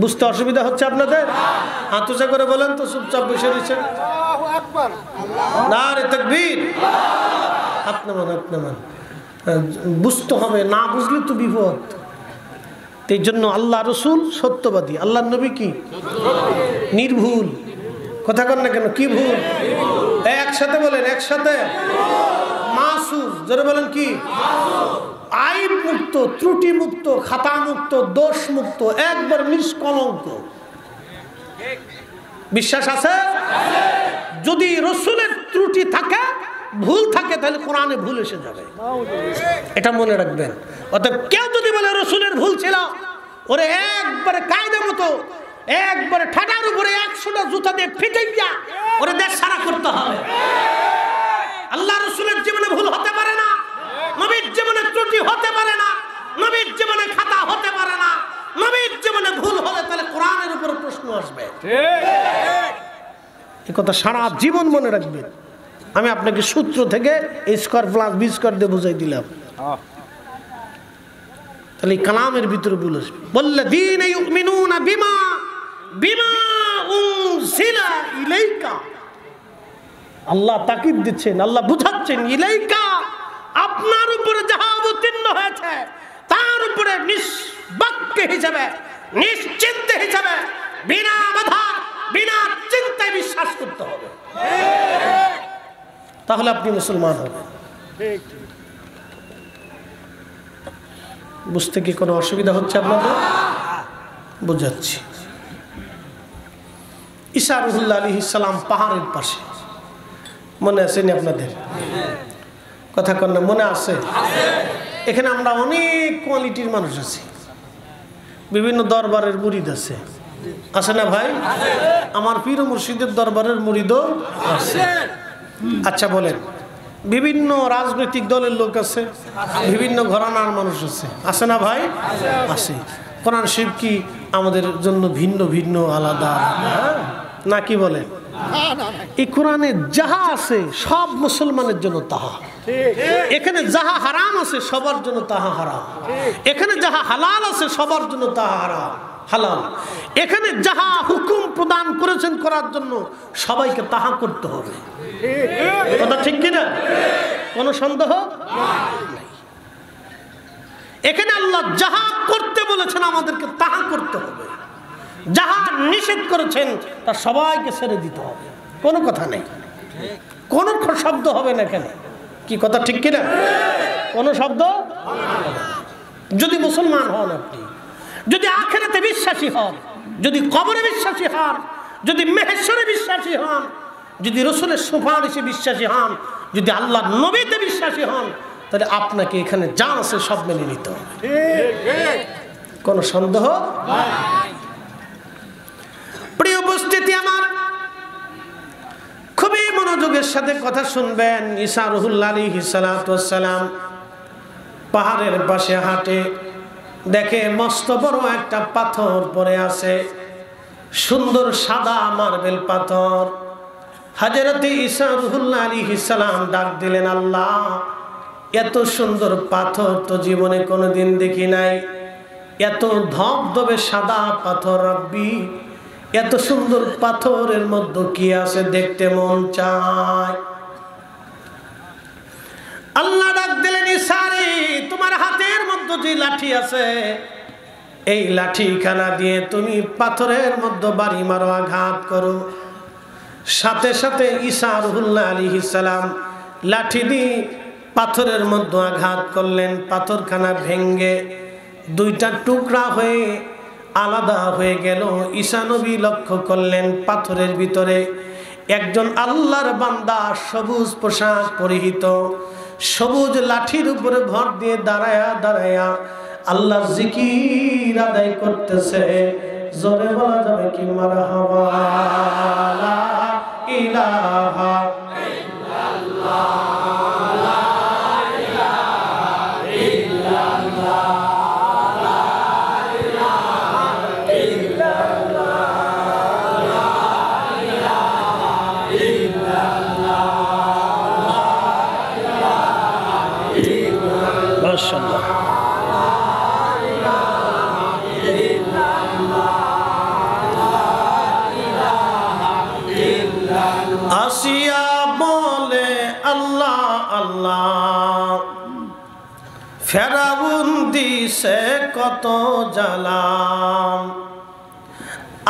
বুঝতে অসুবিধা হচ্ছে আপনাদের? হাত উঁচা করে বলেন তো, চুপচাপ বসে রয়েছেন। নারে তাকবীর। হাত নামান, হাত নামান। বুঝতে হবে, না বুঝলে তো বিপদ। এই জন্য আল্লাহ রসুল সত্যবাদী, আল্লাহ নবী কি নির্ভুল। কথা কন না কেন? কি ভুল? একসাথে বলেন, একসাথে। মাসুম। জোরে বলেন কি? আইব মুক্ত, ত্রুটি মুক্ত, খাতা মুক্ত, দোষ মুক্ত, একবার নিষ্কলঙ্ক। বিশ্বাস আছে? যদি রসুলের ত্রুটি থাকে, ভুল থাকে, তাহলে কোরআনে ভুল এসে যাবে, এটা মনে রাখবেন। অতএব কেউ যদি বলে রসুলের ভুল ছিল, ওরে একবারে কায়দা মতো একবারে ঠাটার উপরে 100টা জুতা দিয়ে পিটাইয়া ওরে দেশ সারা করতে হবে। আল্লাহ রসুলের জীবনে ভুল হতে পারে না, নবীর জীবনে ত্রুটি হতে পারে না, নবীর জীবনে খাতা হতে পারে না। নবীর জীবনে ভুল হলে তাহলে কোরআনের উপর প্রশ্ন আসবে। এই কথা সারা জীবন মনে রাখবেন। আমি আপনাকে সূত্র থেকে স্কয়ার প্লাস বি স্কয়ার দিয়ে বুঝাই দিলাম, তাহলে কালামের ভিতরে ভুল আসবে। ওয়াল্লাযীনা ইউমিনুনা বিমা উনসিলা ইলাইকা। আল্লাহ তাকিদ দিচ্ছেন, আল্লাহ বুঝাচ্ছেন, ইলাইকা আপনার উপরে যাহা অবতীর্ণ হয়েছে তার উপরে নিষ্বাক্য হিসাবে, নিশ্চিন্তে হিসাবে, বিনা বাধা বিনা চিন্তায় বিশ্বাস করতে হবে, তাহলে আপনি মুসলমান হবেন। বুঝতে কি কোনো অসুবিধা হচ্ছে আপনাদের? বুঝাচ্ছি। ঈসা রুহুল্লাহ আলাইহিস সালাম পাহাড়ের পাশে, মনে আছে নি আপনাদের? কথা কন না, মনে আছে? এখানে আমরা অনেক কোয়ালিটির মানুষ আছি, বিভিন্ন দরবারের মুরিদ আছে, আছে না ভাই? আমার পীর মুর্শিদের দরবারের মুরিদও আছে। আচ্ছা বলেন, বিভিন্ন রাজনৈতিক দলের লোক আছে, বিভিন্ন ঘরানার মানুষ আছে, আছে না ভাই? আছে। কোরআন শরীফ কি আমাদের জন্য ভিন্ন ভিন্ন আলাদা না কি বলে? এই কোরআনে যাহা আছে সব মুসলমানের জন্য তাহা। এখানে যাহা হারাম আছে সবার জন্য তাহা হারাম। এখানে যাহা হালাল আছে সবার জন্য তাহা হারাম হালাল। এখানে যাহা হুকুম প্রদান করেছেন করার জন্য সবাইকে তাহা করতে হবে। কথা ঠিক কিনা? কোনো সন্দেহ নাই। এখানে আল্লাহ যাহা করতে বলেছেন আমাদেরকে তাহা করতে হবে, যাহা নিষেধ করেছেন তা সবাইকে ছেড়ে দিতে হবে, কোনো কথা নেই, কোনো শব্দ হবে না। কেন? কি কথা ঠিক কিনা? কোনো শব্দ। যদি মুসলমান হন আপনি, যদি আখিরাতে বিশ্বাসী হন, যদি কবরে বিশ্বাসী হন, যদি মেহেশ্বরে বিশ্বাসী হন, যদি রসুলের সুপারিশে বিশ্বাসী হন, যদি আল্লাহ নবীতে বিশ্বাসী হন, তাহলে আপনাকে এখানে যা আছে সব মেনে নিতে হবে, কোনো সন্দেহ। প্রিয় উপস্থিতি আমার, খুবই মনোযোগের সাথে কথা শুনবেন। ঈসা রুহুল্লাহ আলাইহিস সালাতু ওয়াস সালাম পাহাড়ের পাশে হাঁটে, দেখে মস্ত বড় একটা পাথর পড়ে আছে, সুন্দর সাদা মার্বেল পাথর। হযরত ঈসা রুহুল্লাহ আলাইহিস সালাম ডাক দিলেন, আল্লাহ, এত সুন্দর পাথর তো জীবনে কোনোদিন দেখি নাই, এত ধবধবে সাদা পাথর, রব্বি এত সুন্দর পাথরের মধ্যে কি আছে দেখতে মন চায়। আল্লাহ ডাক দিলেন, ঈসা রে, তোমার হাতের মধ্যে যে লাঠি আছে এই লাঠিখানা দিয়ে তুমি পাথরের মধ্যে বাড়ি মারো, আঘাত করো। সাথে সাথে ঈসা রুহুল্লাহ আলাইহিস সালাম লাঠি দিয়ে পাথরের মধ্যে আঘাত করলেন। পাথরখানা ভেঙ্গে দুইটা টুকরা হয়ে আলাদা হয়ে গেল। ঈসা নবী লক্ষ্য করলেন পাথরের ভিতরে একজন আল্লাহর বান্দা সবুজ পোশাক পরিহিত, সবুজ লাঠির উপরে ভর দিয়ে দাঁড়ায়া দাঁড়ায়া আল্লাহর জিকির আদায় করতেছে। জোরে বলা যাবে কি মারহাবা, লা ইলাহা ইল্লাল্লাহ, লা ইলাহা ইল্লাল্লাহ, লা ইলাহা ইল্লাল্লাহ, লা ইলাহা ইল্লাল্লাহ, লা ইলাহা ইল্লাল্লাহ। মাশাআল্লাহ। আসিয়া বলে আল্লাহ আল্লাহ, ফেরাউন দিছে কত জালাম।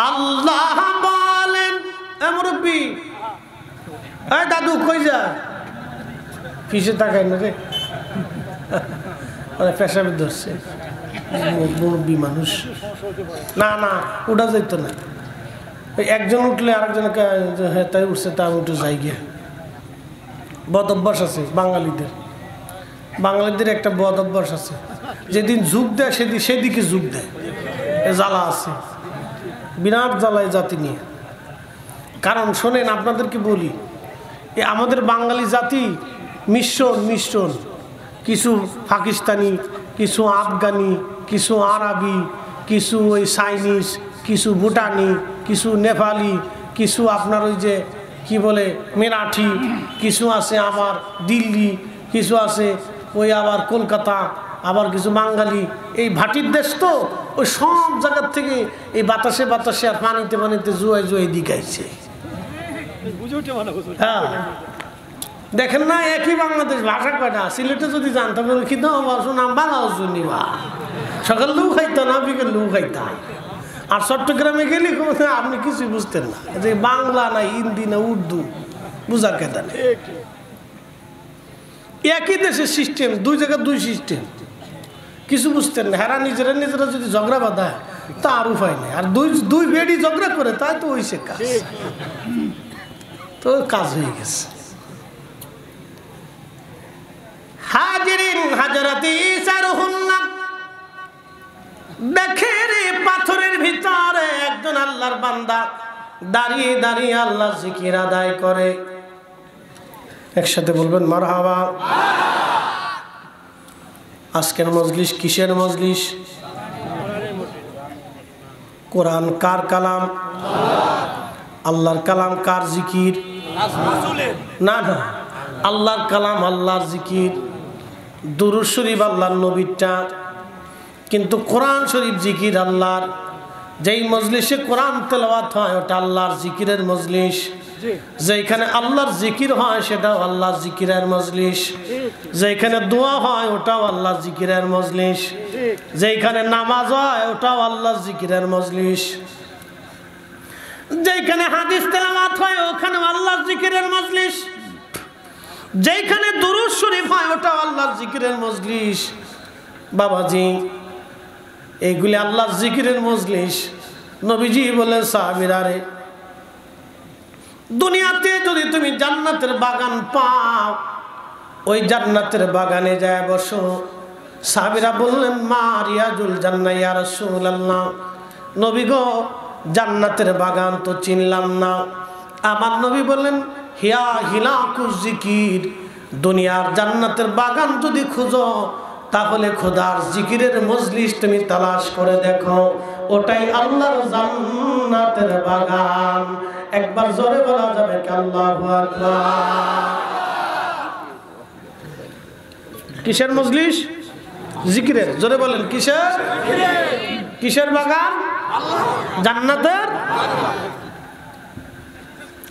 আল্লাহ বলেন এ মুরব্বি, এ দাদু কই যা, পিছে তাকাই না রে, পেশাবে ধরছে মুরব্বি মানুষ। না না ওটা যাইতো না, একজন উঠলে আরেকজনকে হ্যাঁ তাই উঠছে তা উঠে যাই গিয়া। বদ অভ্যাস আছে বাঙালিদের, বাঙালিদের একটা বদ অভ্যাস আছে, যেদিন যুগ দেয় সেদিকে যুগ দেয়। জ্বালা আছে, বিরাট জ্বালায় জাতি নিয়ে। কারণ শোনেন আপনাদেরকে বলি, এ আমাদের বাঙালি জাতি মিশ্রণ, কিছু পাকিস্তানি, কিছু আফগানি, কিছু আরবি, কিছু ওই চাইনিজ, কিছু ভুটানি, কিছু নেপালি, কিছু আপনার ওই যে কি বলে মেরাঠি, কিছু আছে আবার দিল্লি, কিছু আছে ওই আবার কলকাতা, আবার কিছু বাঙালি। এই ভাটির দেশ তো, ওই সব জায়গার থেকে এই বাতাসে বাতাসে আর পানিতে পানিতে জুয়ে দিকাইছে। হ্যাঁ দেখেন না, একই বাংলাদেশ, ভাষা কয়টা? সিলেটে যদি জানতাম কিন্তু নাম বাংলা শুনিবা, সকাল লু খাইতো না, বিকেল লু খাইতাম। আর চট্টগ্রামে গেলে আপনি কিছুই বুঝতেন না, যে বাংলা না হিন্দি না উর্দু বুঝার কেতা নেই। একই দেশের সিস্টেম, দুই জায়গায় দুই সিস্টেম, কিছু বুঝতেন না। হেরা নিজেরা যদি ঝগড়া বাঁধায় তা আর উপায় নেই। আর দুই বেডি ঝগড়া করে তাই তো হয়েছে কাজ, তো কাজ হয়ে গেছে। হাজিরিন হাজরাতে ঈসা রুহুল্লাহ দেখে রে পাথরের ভিতরে একজন আল্লাহর বান্দা দাঁড়িয়ে দাঁড়িয়ে আল্লাহর জিকির আদায় করে। একসাথে বলবেন মারহাবা। আজকের মজলিস কিসের মজলিস? কোরআন কার কালাম? আল্লাহর কালাম। কার জিকির? না না, আল্লাহর কালাম, আল্লাহর জিকির। দুরূদ শরীফ আল্লাহর নবীরটা, কিন্তু কোরআন শরীফ জিকির আল্লাহর। যেই মজলিসে কোরআন তেলাওয়াত হয় ওটা আল্লাহর জিকিরের মজলিস, যেখানে আল্লাহর জিকির হয় সেটাও আল্লাহর জিকিরের মজলিস, যেখানে দোয়া হয় ওটাও আল্লাহর জিকিরের মজলিস, যেখানে নামাজ হয় ওটাও আল্লাহর জিকিরের মজলিস, যেখানে হাদিস তেলাওয়াত হয় ওখানে আল্লাহর জিকিরের মজলিস, যেখানে দুরূদ শরীফ হয় ওটাও আল্লাহর জিকিরের মজলিস। বাবাজি, এইগুলি আল্লাহর জিকিরের মজলিস। নবীজি বলেন সাহাবীরা রে, দুনিয়াতে যদি তুমি জান্নাতের বাগান পাও, ওই জান্নাতের বাগানে যায় বসো। সাহাবীরা বললেন মা রিয়াজুল জান্নাহ ইয়া রাসূলুল্লাহ, নবী গো জান্নাতের বাগান তো চিনলাম না। আমার নবী বললেন হিয়া হিলাকুজ জিকির, দুনিয়ার জান্নাতের বাগান যদি খুঁজো তাহলে খোদার জিকিরের মজলিস তুমি তালাশ করে দেখো, ওটাই আল্লাহর জান্নাতের বাগান। একবার জোরে বলা যাবে কি আল্লাহু আকবার। কিসের মজলিস? জিকিরের। জোরে বলেন কিসের? কিসের বাগান? জান্নাতের।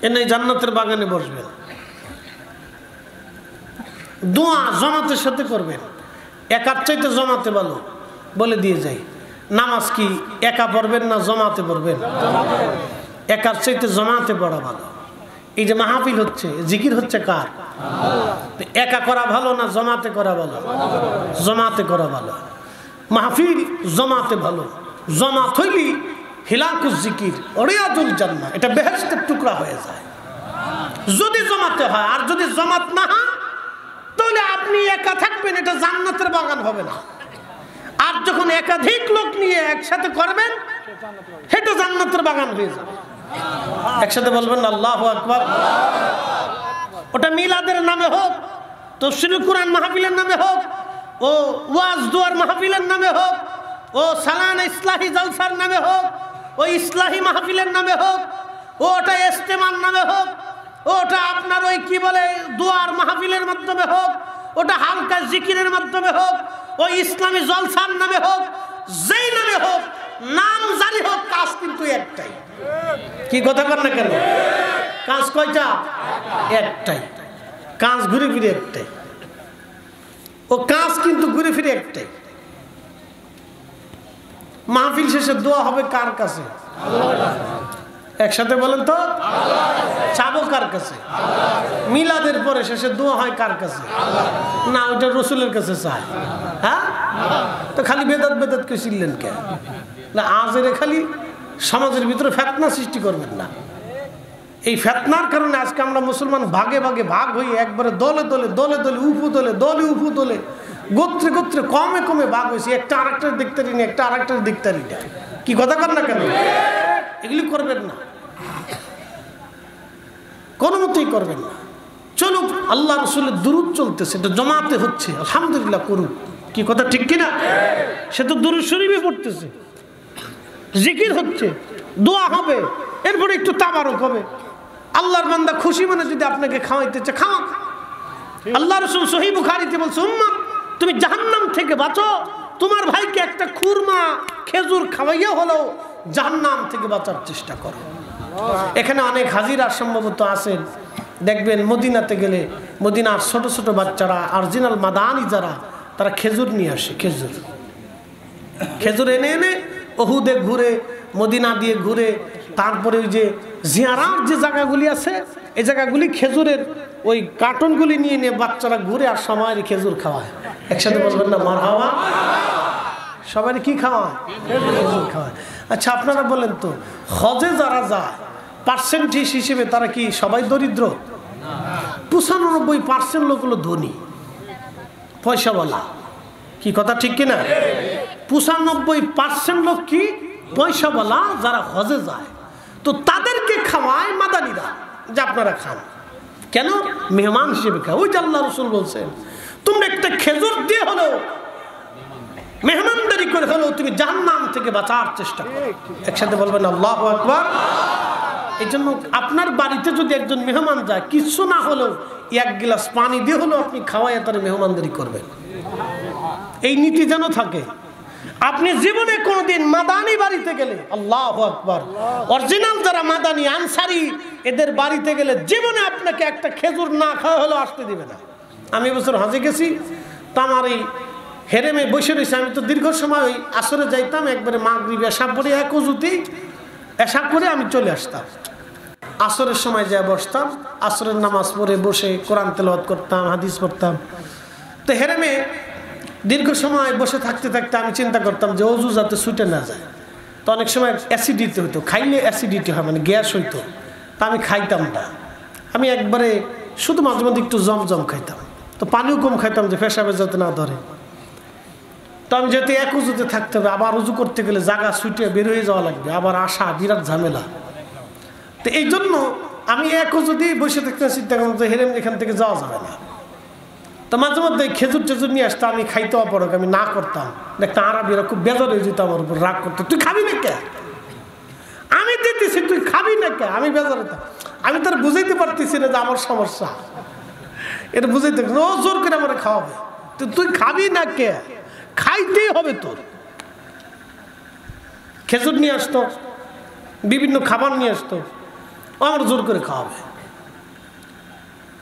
এনে জান্নাতের বাগানে বসবেন, দোয়া জামাতের সাথে করবেন। একার চাইতে জমাতে ভালো, বলে দিয়ে যাই। নামাজ কি একা পড়বেন না জমাতে পড়বেন? একার চাইতে জমাতে পড়া ভালো। এই যে মাহফিল হচ্ছে, জিকির হচ্ছে কার? একা করা ভালো না জমাতে করা ভালো? জমাতে করা ভালো। মাহফিল জমাতে ভালো। জমাত হইলি হিলাকুজ জিকির ওরিয়াদুল জান্নাহ, এটা বেহেশতের টুকরা হয়ে যায় যদি জমাতে হয়। আর যদি জমাত না হয় তাহলে আপনি একা থাকবেন, এটা জান্নাতের বাগান হবে না। আর যখন একাধিক লোক নিয়ে একসাথে করবেন সেটা জান্নাতের বাগান হয়ে যাবে। একসাথে বলবেন আল্লাহু আকবার। ওটা মিলাদের নামে হোক, তাফসীরুল কুরআন মাহফিলের নামে হোক, ও ওয়াজ দুয়ার মাহফিলের নামে হোক, ও সালানা ইসলাহি জলসার নামে হোক, ও ইসলাহি মাহফিলের নামে হোক, ওটা ইজতেমার নামে হোক, ওটা আপনার ওই কি বলে দুয়ার মাহফিলের মাধ্যমে হোক, ওটা হালকা জিকিরের মাধ্যমে হোক, ওই ইসলামী জলসার নামে হোক, যেই নামে হোক, নাম জারি হোক, কাজ কিন্তু একটাই। কি কথা কর না কেন? কাজ কয়টা? একটাই। কাজ ঘুরে ফিরে একটাই। ও কাজ কিন্তু ঘুরে ফিরে একটাই। মাহফিল শেষে দোয়া হবে কার কাছে? একসাথে বলেন তো, চাবো কার কাছে? মিলাদের পরে শেষে দোয়া হয় কার কাছে? না, ওইটা রসুলের কাছে চায়। হ্যাঁ, তো খালি বেদাত বেদাত কে ছিলেন কে? না, আজের খালি সমাজের ভিতরে ফেতনা সৃষ্টি করবেন না। এই ফেতনার কারণে আজকে আমরা মুসলমান ভাগে ভাগে ভাগ হয়ে একবারে দলে দলে দলে দলে উফু দলে দলে উফু দলে গোত্রে গোত্রে কমে কমে ভাগ হয়েছে। একটা আরেকটার দেখতারি না, একটা আরেকটার দেখতারি না। কি কথা কর না কেন? এগুলি করবেন না, কোনো মতেই করবেন না। চলুক, আল্লাহ রসুলের দুরূদ চলতেছে, এটা জমাতে হচ্ছে, আলহামদুলিল্লাহ করুক। কি কথা ঠিক কিনা? সে তো দুরূদ শরীফে পড়তেছে, জিকির হচ্ছে, দোয়া হবে, এরপরে একটু তাবারক হবে। আল্লাহর বান্দা খুশি মানে যদি আপনাকে খাওয়াইতে চায় খাওয়া। আল্লাহ রসুল সহিহ বুখারীতে বলছে, উম্মাহ তুমি জাহান্নাম থেকে বাঁচো, তোমার ভাইকে একটা খুরমা খেজুর খাওয়াইয়া হলো জাহান্নাম থেকে বাঁচার চেষ্টা করো। এখানে অনেক হাজিরা সম্ভবত আছেন, দেখবেন মদিনাতে গেলে মদিনার ছোট ছোট বাচ্চারা অরিজিনাল মাদানি যারা, তারা খেজুর নিয়ে আসে। খেজুর এনে এনে ওহুদে ঘুরে, মদিনা দিয়ে ঘুরে, তারপরে ওই যে জিয়ারার যে জায়গাগুলি আছে এই জায়গাগুলি খেজুরের ওই কার্টনগুলি নিয়ে নিয়ে বাচ্চারা ঘুরে আর সবাই খেজুর খাওয়ায়। একসাথে বলবেন না মারহাবা? সবাই কি খাওয়ায়? খেজুর খাওয়ায়। আচ্ছা, আপনারা বলেন তো, হজে যারা যায় পার্সেন্টেজ হিসেবে তারা কি সবাই দরিদ্র? 95% লোক হলো ধনী, পয়সাওয়ালা। কি কথা ঠিক কিনা? 95% লোক কি পয়সাওয়ালা যারা হজে যায়। তো তাদেরকে খাওয়ায় মাদানীরা, যে আপনারা খান। কেন? মেহমান হিসেবে খায়। ওই যে আল্লাহ রসুল বলছেন, তোমরা একটা খেজুর দিয়ে হলো মেহমানদারি করে হলো তুমি জাহান্নাম থেকে বাঁচার চেষ্টা করো। একসাথে বলবেন আল্লাহু আকবার। এই জন্য আপনার বাড়িতে যদি একজন মেহমান যায়, কিছু না হলেও 1 গ্লাস পানি দিয়ে হলো আপনি খাওয়াইয়া তার মেহমানদারি করবেন। এই নীতি যেন থাকে। আপনি জীবনে কোনোদিন মাদানি বাড়িতে গেলে, আল্লাহু আকবার, অরিজিনাল যারা মাদানি আনসারি এদের বাড়িতে গেলে জীবনে আপনাকে একটা খেজুর না খাওয়া হলেও আসতে দিবে না। আমি এবছর হজে গেছি, তো আমার এই হেরেমে বসে রয়েছে। আমি তো দীর্ঘ সময় ওই আসরে যাইতাম, একবারে মাগরিব এশা পড়ে এক উজুতেই এশা করে আমি চলে আসতাম। আসরের সময় যা বসতাম, আসরের নামাজ পড়ে বসে কোরআন তেলাওয়াত করতাম, হাদিস পড়তাম। তো হেরেমে দীর্ঘ সময় বসে থাকতে থাকতে আমি চিন্তা করতাম যে অজু যাতে ছুটে না যায়। তো অনেক সময় অ্যাসিডিটি হইতো, খাইলে অ্যাসিডিটি হয়, মানে গ্যাস হইতো। তা আমি খাইতাম না। আমি একবারে শুধু মাঝে মধ্যে একটু জমজম খাইতাম, তো পানিও কম খাইতাম যে পেশাবে যাতে না ধরে। তো আমি যেহেতু এক উজুতে থাকতে হবে, আবার উজু করতে গেলে জায়গা ছুটে বের হয়ে যাওয়া লাগবে, আবার আসা বিরাট ঝামেলা। তো এই জন্য আমি এক উজু দিয়ে বসে থাকতে চিন্তা করলাম যে হেরেম এখান থেকে যাওয়া যাবে না। তো মাঝে মধ্যে খেজুর টেজুর নিয়ে আসতাম, আমি খাইতে অপরক আমি না করতাম। দেখতাম আরবিরা খুব বেজার হয়ে যেত, আমার উপর রাগ করতো, তুই খাবি না কে? আমি দিতেছি, তুই খাবি না কে? আমি বেজার হতাম। আমি তার বুঝাইতে পারতেছি না যে আমার সমস্যা, এটা বুঝাইতে ও জোর করে আমার খাওয়াবে। তো তুই খাবি না কে? খাইতেই হবে তোর। খেজুর নিয়ে আসতো, বিভিন্ন খাবার নিয়ে আসতো, আমার জোর করে খাওয়াবে।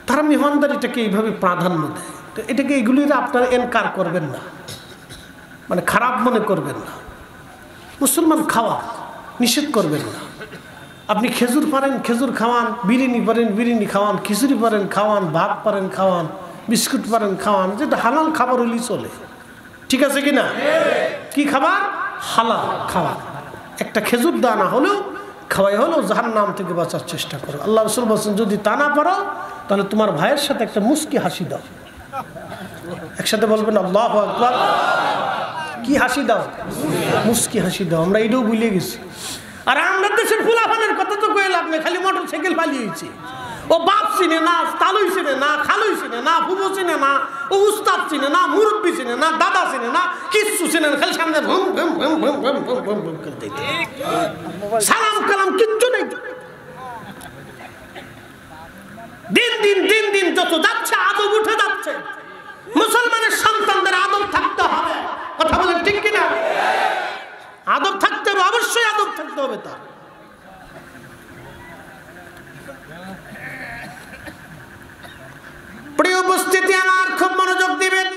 তারা মেহমানদারিটাকে এইভাবে প্রাধান্য দেয়। তো এটাকে এগুলির আপনারা এনকার করবেন না। মানে খারাপ মনে করবেন না। মুসলমান খাওয়া নিষেধ করবেন না। আপনি খেজুর পারেন খেজুর খাওয়ান, বিরিয়ানি পারেন বিরিয়ানি খাওয়ান, খিচুড়ি পারেন খাওয়ান, ভাত পারেন খাওয়ান, বিস্কুট পারেন খাওয়ান, যেটা হালাল খাবার হলেই চলে। ঠিক আছে কিনা? কি খাবার? হালাল খাবার। একটা খেজুর দানা হলেও খাওয়াই হলেও জাহান্নাম থেকে বাঁচার চেষ্টা করো। আল্লাহ রাসূল বলেছেন যদি তা না পারো তাহলে তোমার ভাইয়ের সাথে একটা মুস্কি হাসি দাও। একসাথে বলবেন আল্লাহু আকবার। কি হাসি দাও? মুস্কি হাসি দাও। আমরা এটাও ভুলে গেছি। আর আমরা দেশের ফুলাফানের কথা তো কইলাম না, খালি মোটরসাইকেল পালিয়েছি। ও বাপ চিনে না, তালুই চিনে না, খালুই চিনে না, ফুবো চিনে না, ও উস্তাদ চিনে না, মুরব্বী চিনে না, দাদা চিনে না, কিচ্ছু চিনে না, খালি সামনে ভুম ভুম ভুম ভুম ভুম ভুম ভুম ভুম করতে সালাম কালাম কিচ্ছু নেই। দিন দিন দিন দিন যত যাচ্ছে আদব উঠে যাচ্ছে। মুসলমানের সন্তানদের আদব থাকতে হবে। কথা বলেন ঠিক কিনা? আদব থাকতে হবে, অবশ্যই আদব থাকতে হবে। তার প্রিয় উপস্থিতি আমার খুব মনোযোগ দিবেন।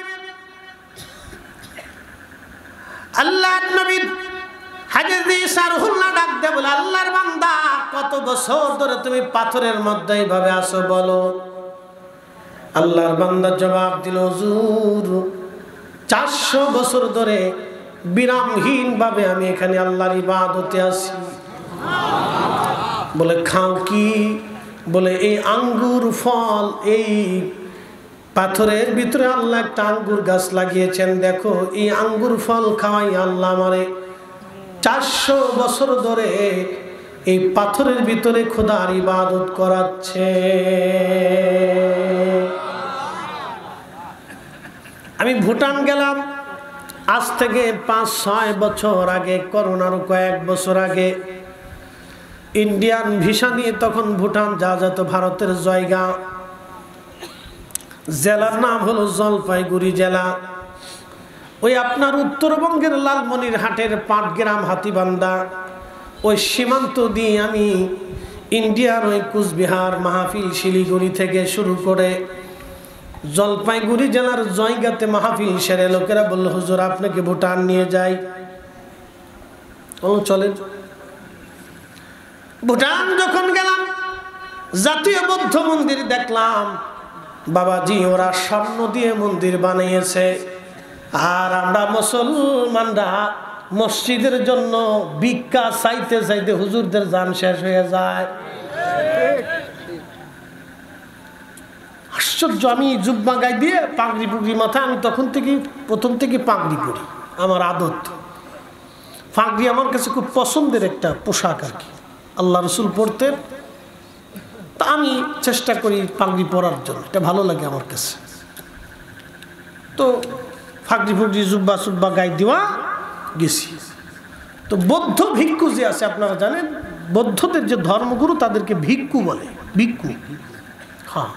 আল্লাহর নবী হাজরত ঈসা রুহুল্লাহ ডাক দিয়ে বলে, আল্লাহর বান্দা কত বছর ধরে তুমি পাথরের মধ্যে এইভাবে আসো বলো? আল্লাহর বান্দা জবাব দিল, হুজুর 400 বছর ধরে বিরামহীন ভাবে আমি এখানে আল্লাহর ইবাদতে আছি। বলে খাও কি? বলে এই আঙ্গুর ফল, এই পাথরের ভিতরে আল্লাহ একটা আঙ্গুর গাছ লাগিয়েছেন, দেখো এই আঙ্গুর ফল খাওয়াই আল্লাহ আমারে 400 বছর ধরে এই পাথরের ভিতরে খোদার ইবাদত করাচ্ছে। আমি ভুটান গেলাম আজ থেকে 5-6 বছর আগে, করোনার কয়েক বছর আগে। ইন্ডিয়ান ভিসা নিয়ে তখন ভুটান যা যেত, ভারতের জায়গা। জেলার নাম হলো জলপাইগুড়ি জেলা। ওই আপনার উত্তরবঙ্গের লালমনিরহাটের পাটগ্রাম হাতিবান্ধা ওই সীমান্ত দিয়ে আমি ইন্ডিয়ার ওই কুচবিহার মাহফিল শিলিগুড়ি থেকে শুরু করে জলপাইগুড়ি জেলার জয়গাতে মাহফিল সেরে লোকেরা বলল, হুজুর আপনাকে ভুটান নিয়ে যাই। চলেন। ভুটান যখন গেলাম জাতীয় বৌদ্ধ মন্দির দেখলাম। বাবাজি ওরা স্বর্ণ দিয়ে মন্দির বানিয়েছে, আর আমরা মুসলমানরা মসজিদের জন্য ভিক্ষা চাইতে চাইতে হুজুরদের জান শেষ হয়ে যায়। আশ্চর্য। আমি জুব্বা গায়ে দিয়ে পাগড়ি পুগড়ি মাথায়, আমি তখন থেকে প্রথম থেকে পাগড়ি পরি, আমার আদত। পাগড়ি আমার কাছে খুব পছন্দের একটা পোশাক আর কি, আল্লাহ রসুল পরতেন, তা আমি চেষ্টা করি পাগড়ি পরার জন্য, এটা ভালো লাগে আমার কাছে। তো পাগড়ি ফুগড়ি জুব্বা সুব্বা গায়ে দেওয়া গেছি। তো বৌদ্ধ ভিক্ষু যে আছে আপনারা জানেন, বৌদ্ধদের যে ধর্মগুরু তাদেরকে ভিক্ষু বলে, ভিক্ষু। হ্যাঁ,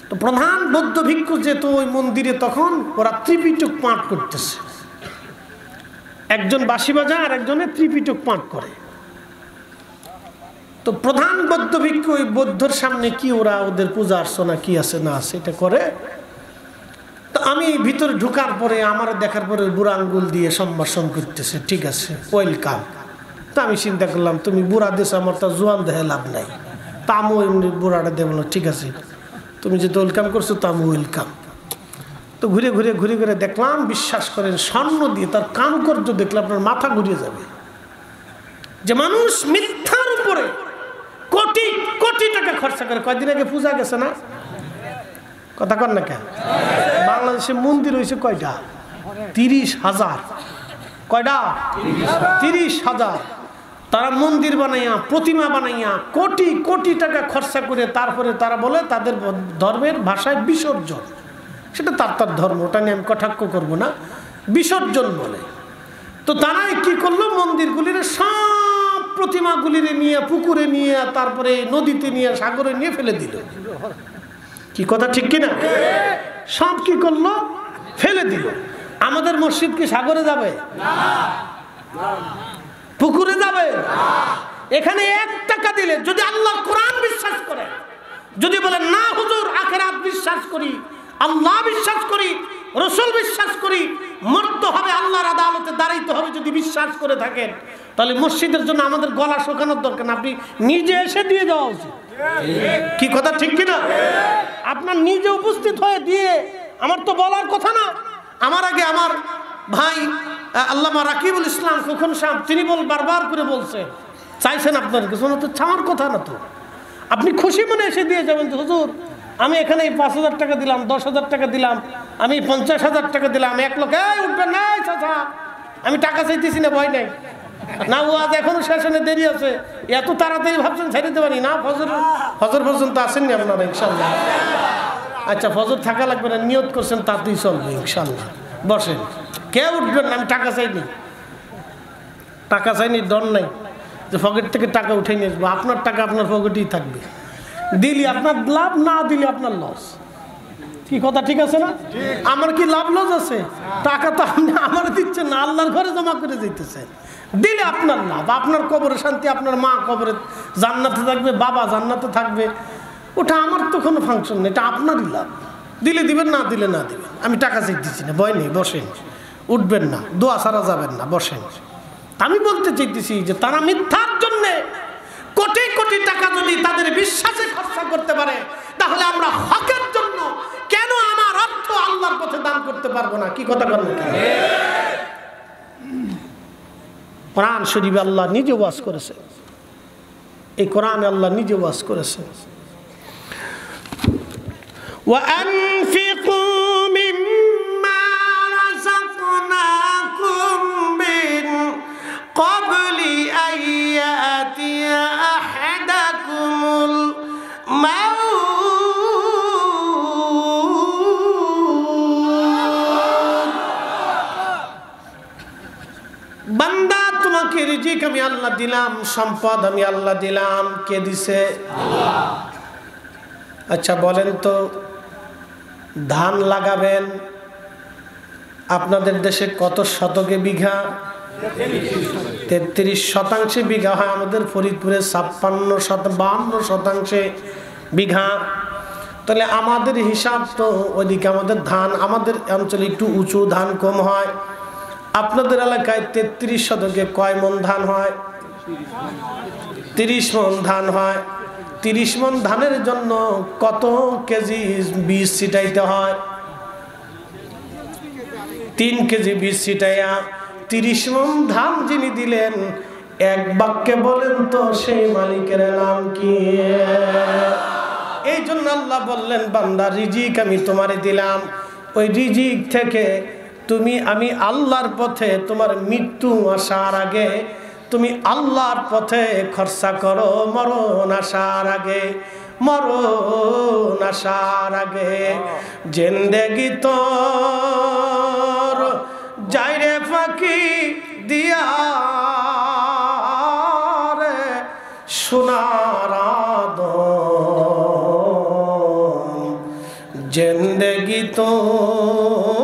তো প্রধান বৌদ্ধ ভিক্ষু যেহেতু ওই মন্দিরে তখন ওরা ত্রিপিটক পাঠ করতেছে, একজন বাঁশি বাজায় আর একজনে ত্রিপিটক পাঠ করে। তো প্রধান বৌদ্ধ ভিক্ষু ওই বৌদ্ধর সামনে কি ওরা ওদের পূজা অর্চনা কি আছে না আছে এটা করে। তো আমি ভিতরে ঢুকার পরে আমার দেখার পরে বুড়া আঙ্গুল দিয়ে সম্ভাষণ করতেছে, ঠিক আছে ওয়েলকাম। তো আমি চিন্তা করলাম তুমি বুড়া দেশ, আমার তো জোয়ান দেহে লাভ নাই, তা আমি এমনি বুড়াটা দেব না, ঠিক আছে তুমি যেহেতু ওয়েলকাম করছো তা আমি ওয়েলকাম। তো ঘুরে ঘুরে ঘুরে ঘুরে দেখলাম, বিশ্বাস করেন স্বর্ণ দিয়ে তার কারুকার্য দেখলে আপনার মাথা ঘুরিয়ে যাবে। যে মানুষ মিথ্যার উপরে কোটি কোটি টাকা খরচা করে। কয়দিন আগে পূজা গেছে না, কথা কর না কেন? বাংলাদেশে মন্দির হয়েছে কয়টা? 30,000। কয়টা? 30,000। তারা মন্দির বানাইয়া প্রতিমা বানাইয়া কোটি কোটি টাকা খরচা করে তারপরে তারা বলে তাদের ধর্মের ভাষায় বিসর্জন। সেটা তার ধর্ম, ওটা নিয়ে আমি কটাক্ষ করবো না, বিসর্জন বলে। তো তারাই কি করলো, মন্দিরগুলির সব প্রতিমাগুলিরে নিয়ে পুকুরে নিয়ে তারপরে নদীতে নিয়ে সাগরে নিয়ে ফেলে দিল। কি কথা ঠিক কিনা? সব কি করলো, ফেলে দিল। আমাদের মসজিদ কি সাগরে যাবে? পুকুরে যাবে? এখানে 1 টাকা দিলে যদি আল্লাহর কোরআন বিশ্বাস করে, যদি বলেন না হুজুর আখিরাত বিশ্বাস করি, আল্লাহ বিশ্বাস করি, রাসূল বিশ্বাস করি, মরতে হবে, আল্লাহর আদালতে দাঁড়াইতে হবে, যদি বিশ্বাস করে থাকেন তাহলে মসজিদের জন্য আমাদের গলা শুকানোর দরকার না, আপনি নিজে এসে দিয়ে দেওয়া উচিত। কি কথা ঠিক কিনা? আপনার নিজে উপস্থিত হয়ে দিয়ে, আমার তো বলার কথা না। আমার আগে আমার ভাই আল্লামা রাকিবুল ইসলাম খোকন সাহেব, তিনি বারবার করে বলছে, চাইছেন আপনার কিছু না, তো চাওয়ার কথা না তো, আপনি খুশি মনে এসে দিয়ে যাবেন। হুজুর আমি এখানে 5,000 টাকা দিলাম, 10,000 টাকা দিলাম, আমি 50,000 টাকা দিলাম, 1 লক্ষ, উঠবেন না চাচা, আমি টাকা চাইতেছি না, ভয় নাই না, ও আজ এখনো শেষে দেরি আছে, এত তাড়াতাড়ি ভাবছেন ছেড়ে দিতে পারি না, ফজর পর্যন্ত আসেননি আপনারা ইনশাল্লাহ। আচ্ছা ফজর থাকা লাগবে না, নিয়ত করছেন তাতেই চলবে ইনশাল্লাহ, বসেন, কেউ উঠবেন না, আমি টাকা চাইনি, টাকা চাইনি, ডর নাই যে পকেট থেকে টাকা উঠে নিয়ে আসবো, আপনার টাকা আপনার পকেটেই থাকবে, দিলি আপনার লাভ, না দিলে আপনার লস। কি কথা ঠিক আছে না? আমার কি লাভ লস আছে? টাকা তো আপনি আমার দিচ্ছেন না, আল্লাহর ঘরে জমা করে দিতেছেন, দিলে আপনার লাভ, আপনার কবরে শান্তি, আপনার মা কবরে জান্নাতে থাকবে, বাবা জান্নাতে থাকবে, ওটা আমার তো কোনো ফাংশন নেই, এটা আপনারই লাভ, দিলে দিবেন, না দিলে না দিবেন, আমি টাকা চাইতেছি না, ভয় নেই, বসেন, উঠবেন না, দোয়া সারা যাবেন না, বসেন। আমি বলতে চাইতেছি যে তারা মিথ্যার জন্যে কোটি কোটি টাকা যদি তাদের বিশ্বাসে খরচা করতে পারে, তাহলে আমরা হকের জন্য কেন আমার অর্থ আল্লাহর পথে দান করতে পারবো না? কি কথা বলেন? কোরআন শরীফে আল্লাহ নিজে ওয়াজ করেছে, এই কোরআনে আল্লাহ নিজে ওয়াজ করেছে, وَأَنفِقُوا مِمَّا رَزَقْنَاكُم مِّن قَبْلِ أَن يَأْتِيَ أَحَدَكُمُ الْمَوْتُ। বান্দা তোমাকে রিজিক আমি আল্লাহ দিলাম, সম্পদ আমি আল্লাহ দিলাম, কে দিছে? আল্লাহ। আচ্ছা বলেন তো, ধান লাগাবেন আপনাদের দেশে কত শতকে বিঘা? 33% বিঘা হয়, আমাদের ফরিদপুরে 52 শতাংশে বিঘা। তাহলে আমাদের হিসাব তো ওইদিকে আমাদের ধান, আমাদের অঞ্চলে একটু উঁচু, ধান কম হয়। আপনাদের এলাকায় 33 শতকে কয় মন ধান হয়? 30 মন ধান হয়। 30 মন ধানের জন্য কত কেজি বীজ ছিটাইতে হয়? 3 কেজি বীজ ছিটাইয়া 30 মন ধান যিনি দিলেন, এক বাক্যে বলেন তো সেই মালিকের নাম কি? এই জন্য আল্লাহ বললেন, বান্দা রিজিক আমি তোমারে দিলাম, ওই রিজিক থেকে আমি আল্লাহর পথে, তোমার মৃত্যু আসার আগে তুমি আল্লাহর পথে খরচা করো, মরণ আসার আগে, মরণ আসার আগে। জিন্দেগি তোর যাইরে ফাঁকি দিয়া রে সোনার আদম, জিন্দেগি তোর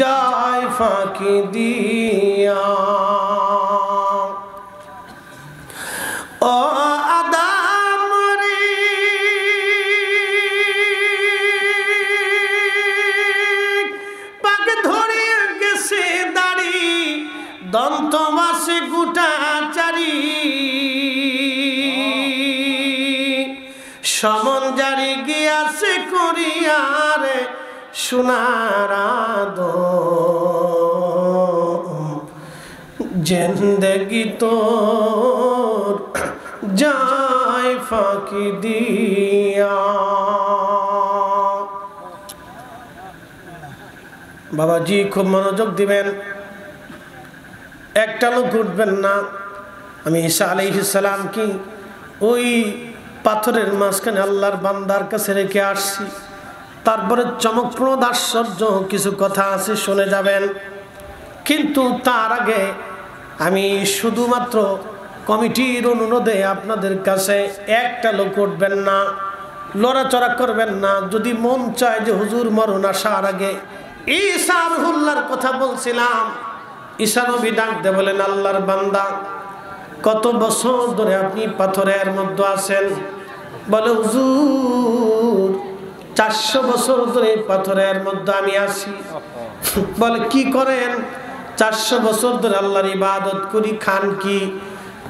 যায় ফাঁকি দিয়া। ও আদম রে, পাক ধরিয়া গেছে দাড়ি, দন্ত মাসে গুটা চারি, সমন জারি গিয়াছে করিয়ারে সোনার আদম, জিন্দেগি তোর যায় ফাঁকি দিয়া। বাবাজি খুব মনোযোগ দিবেন, একটা লোক উঠবেন না। আমি ঈসা আলাইহিস সালাম কি ওই পাথরের মাঝখানে আল্লাহর বান্দার কাছে রেখে আসছি, তারপরে চমকপ্রদ আশ্চর্য কিছু কথা আছে, শুনে যাবেন। কিন্তু তার আগে আমি শুধুমাত্র কমিটির অনুরোধে আপনাদের কাছে, একটা লোক উঠবেন না, লড়াচড়া করবেন না। যদি মন চায় যে হুজুর মরণ আসার আগে, ঈসা রুহুল্লাহর কথা বলছিলাম, ঈসা নবী ডাক দিয়ে বলেন, আল্লাহর বান্দা কত বছর ধরে আপনি পাথরের মধ্যে আছেন? বলে হুজুর 400 বছর ধরে পাথরের মধ্যে আমি আছি। বলে কি করেন? 400 বছর ধরে আল্লাহর ইবাদত করি। খান কি?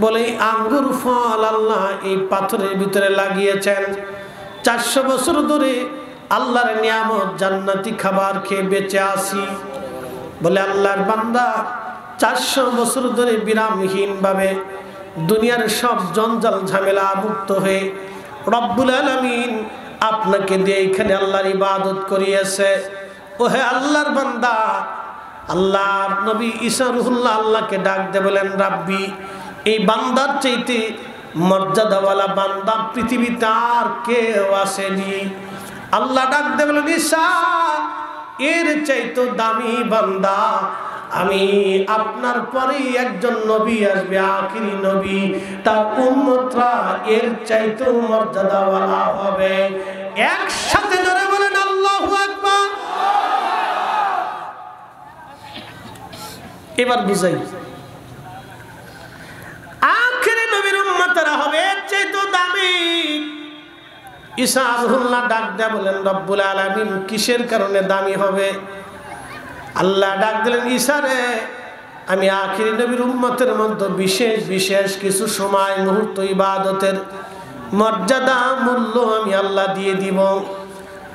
বলে আঙ্গুর ফল আল্লাহ এই পাথরের ভিতরে লাগিয়েছেন। 400 বছর ধরে আল্লাহর নিয়ামত জান্নাতি খাবার খেয়ে বেঁচে আছি। বলে আল্লাহর বান্দা 400 বছর ধরে বিরামহীন ভাবে দুনিয়ার সব জঞ্জাল ঝামেলা মুক্ত হয়ে রব্বুল আলামিন আপনাকে দিয়ে এখানে আল্লাহর ইবাদত করিয়েছে। ও হে আল্লাহর বান্দা, আল্লাহর নবী ঈসা রুহুল্লাহ আল্লাহকে ডাক দিয়ে বলেন, রাব্বি, এই বান্দার চাইতে মর্যাদাওয়ালা বান্দা পৃথিবীতে আর কেউ আসেনি। আল্লাহ ডাক দিয়ে বলেন, ঈসা, এর চাইতে দামি বান্দা আমি আপনার পরেই একজন নবী আসবে, আখিরি নবী, তার উম্মতরা এর চাইতে মর্যাদাওয়ালা হবে। একসাথে জোরে বলেন আল্লাহু আকবার। এবার বুঝাই, আখিরি নবীর উম্মতরা হবে এর চাইতে দামি। ঈসা রুহুল্লাহ ডাক দেয়া বলেন, রব্বুল আলামিন কিসের কারণে দামি হবে? আল্লাহ ডাক দিলেন, ঈসা রে, আমি আখিরি নবীর উম্মতের মধ্যে বিশেষ বিশেষ কিছু সময় মুহূর্ত ইবাদতের মর্যাদা মূল্য আমি আল্লাহ দিয়ে দিব।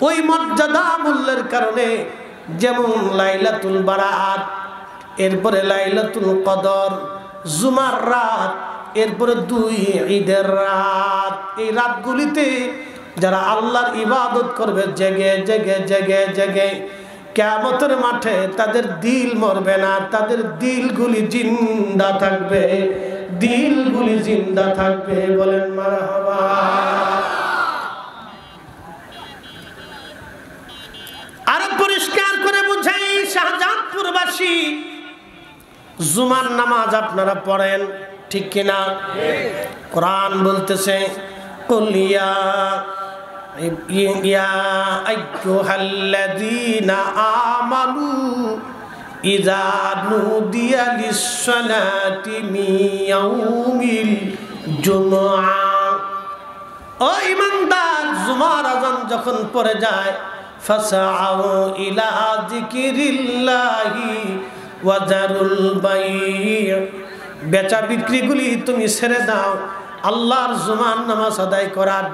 ওই মর্যাদা মূল্যের কারণে যেমন লাইলাতুল বারাত, এরপরে লাইলাতুল কদর, জুমার রাত, এরপরে 2 ঈদের রাত, এই রাতগুলিতে যারা আল্লাহর ইবাদত করবে জেগে জেগে জেগে জেগে, কিয়ামতের মাঠে তাদের দিল মরবে না, তাদের দিলগুলি জিন্দা থাকবে, দিলগুলি জিন্দা থাকবে। বলেন মারহাবা। আরো পরিষ্কার করে বুঝাই, শাহজাহানপুরবাসী জুমার নামাজ আপনারা পড়েন, ঠিক কিনা? কোরআন বলতেছে, কুলিয়া ইয়া আইয়ুহাল্লাযীনা আমানু ইযা নুদিয়া লিস-সালাতি মিন ইয়াউমিল জুমআ। ও ঈমানদার, জুমার আযান যখন পড়ে যায়, ফাসআউ ইলা যিকিরিল্লাহি ওয়া যারুল বাই', বেচা বিক্রিগুলি তুমি ছেড়ে দাও আল্লাহর জুমার নামাজ আদায় করার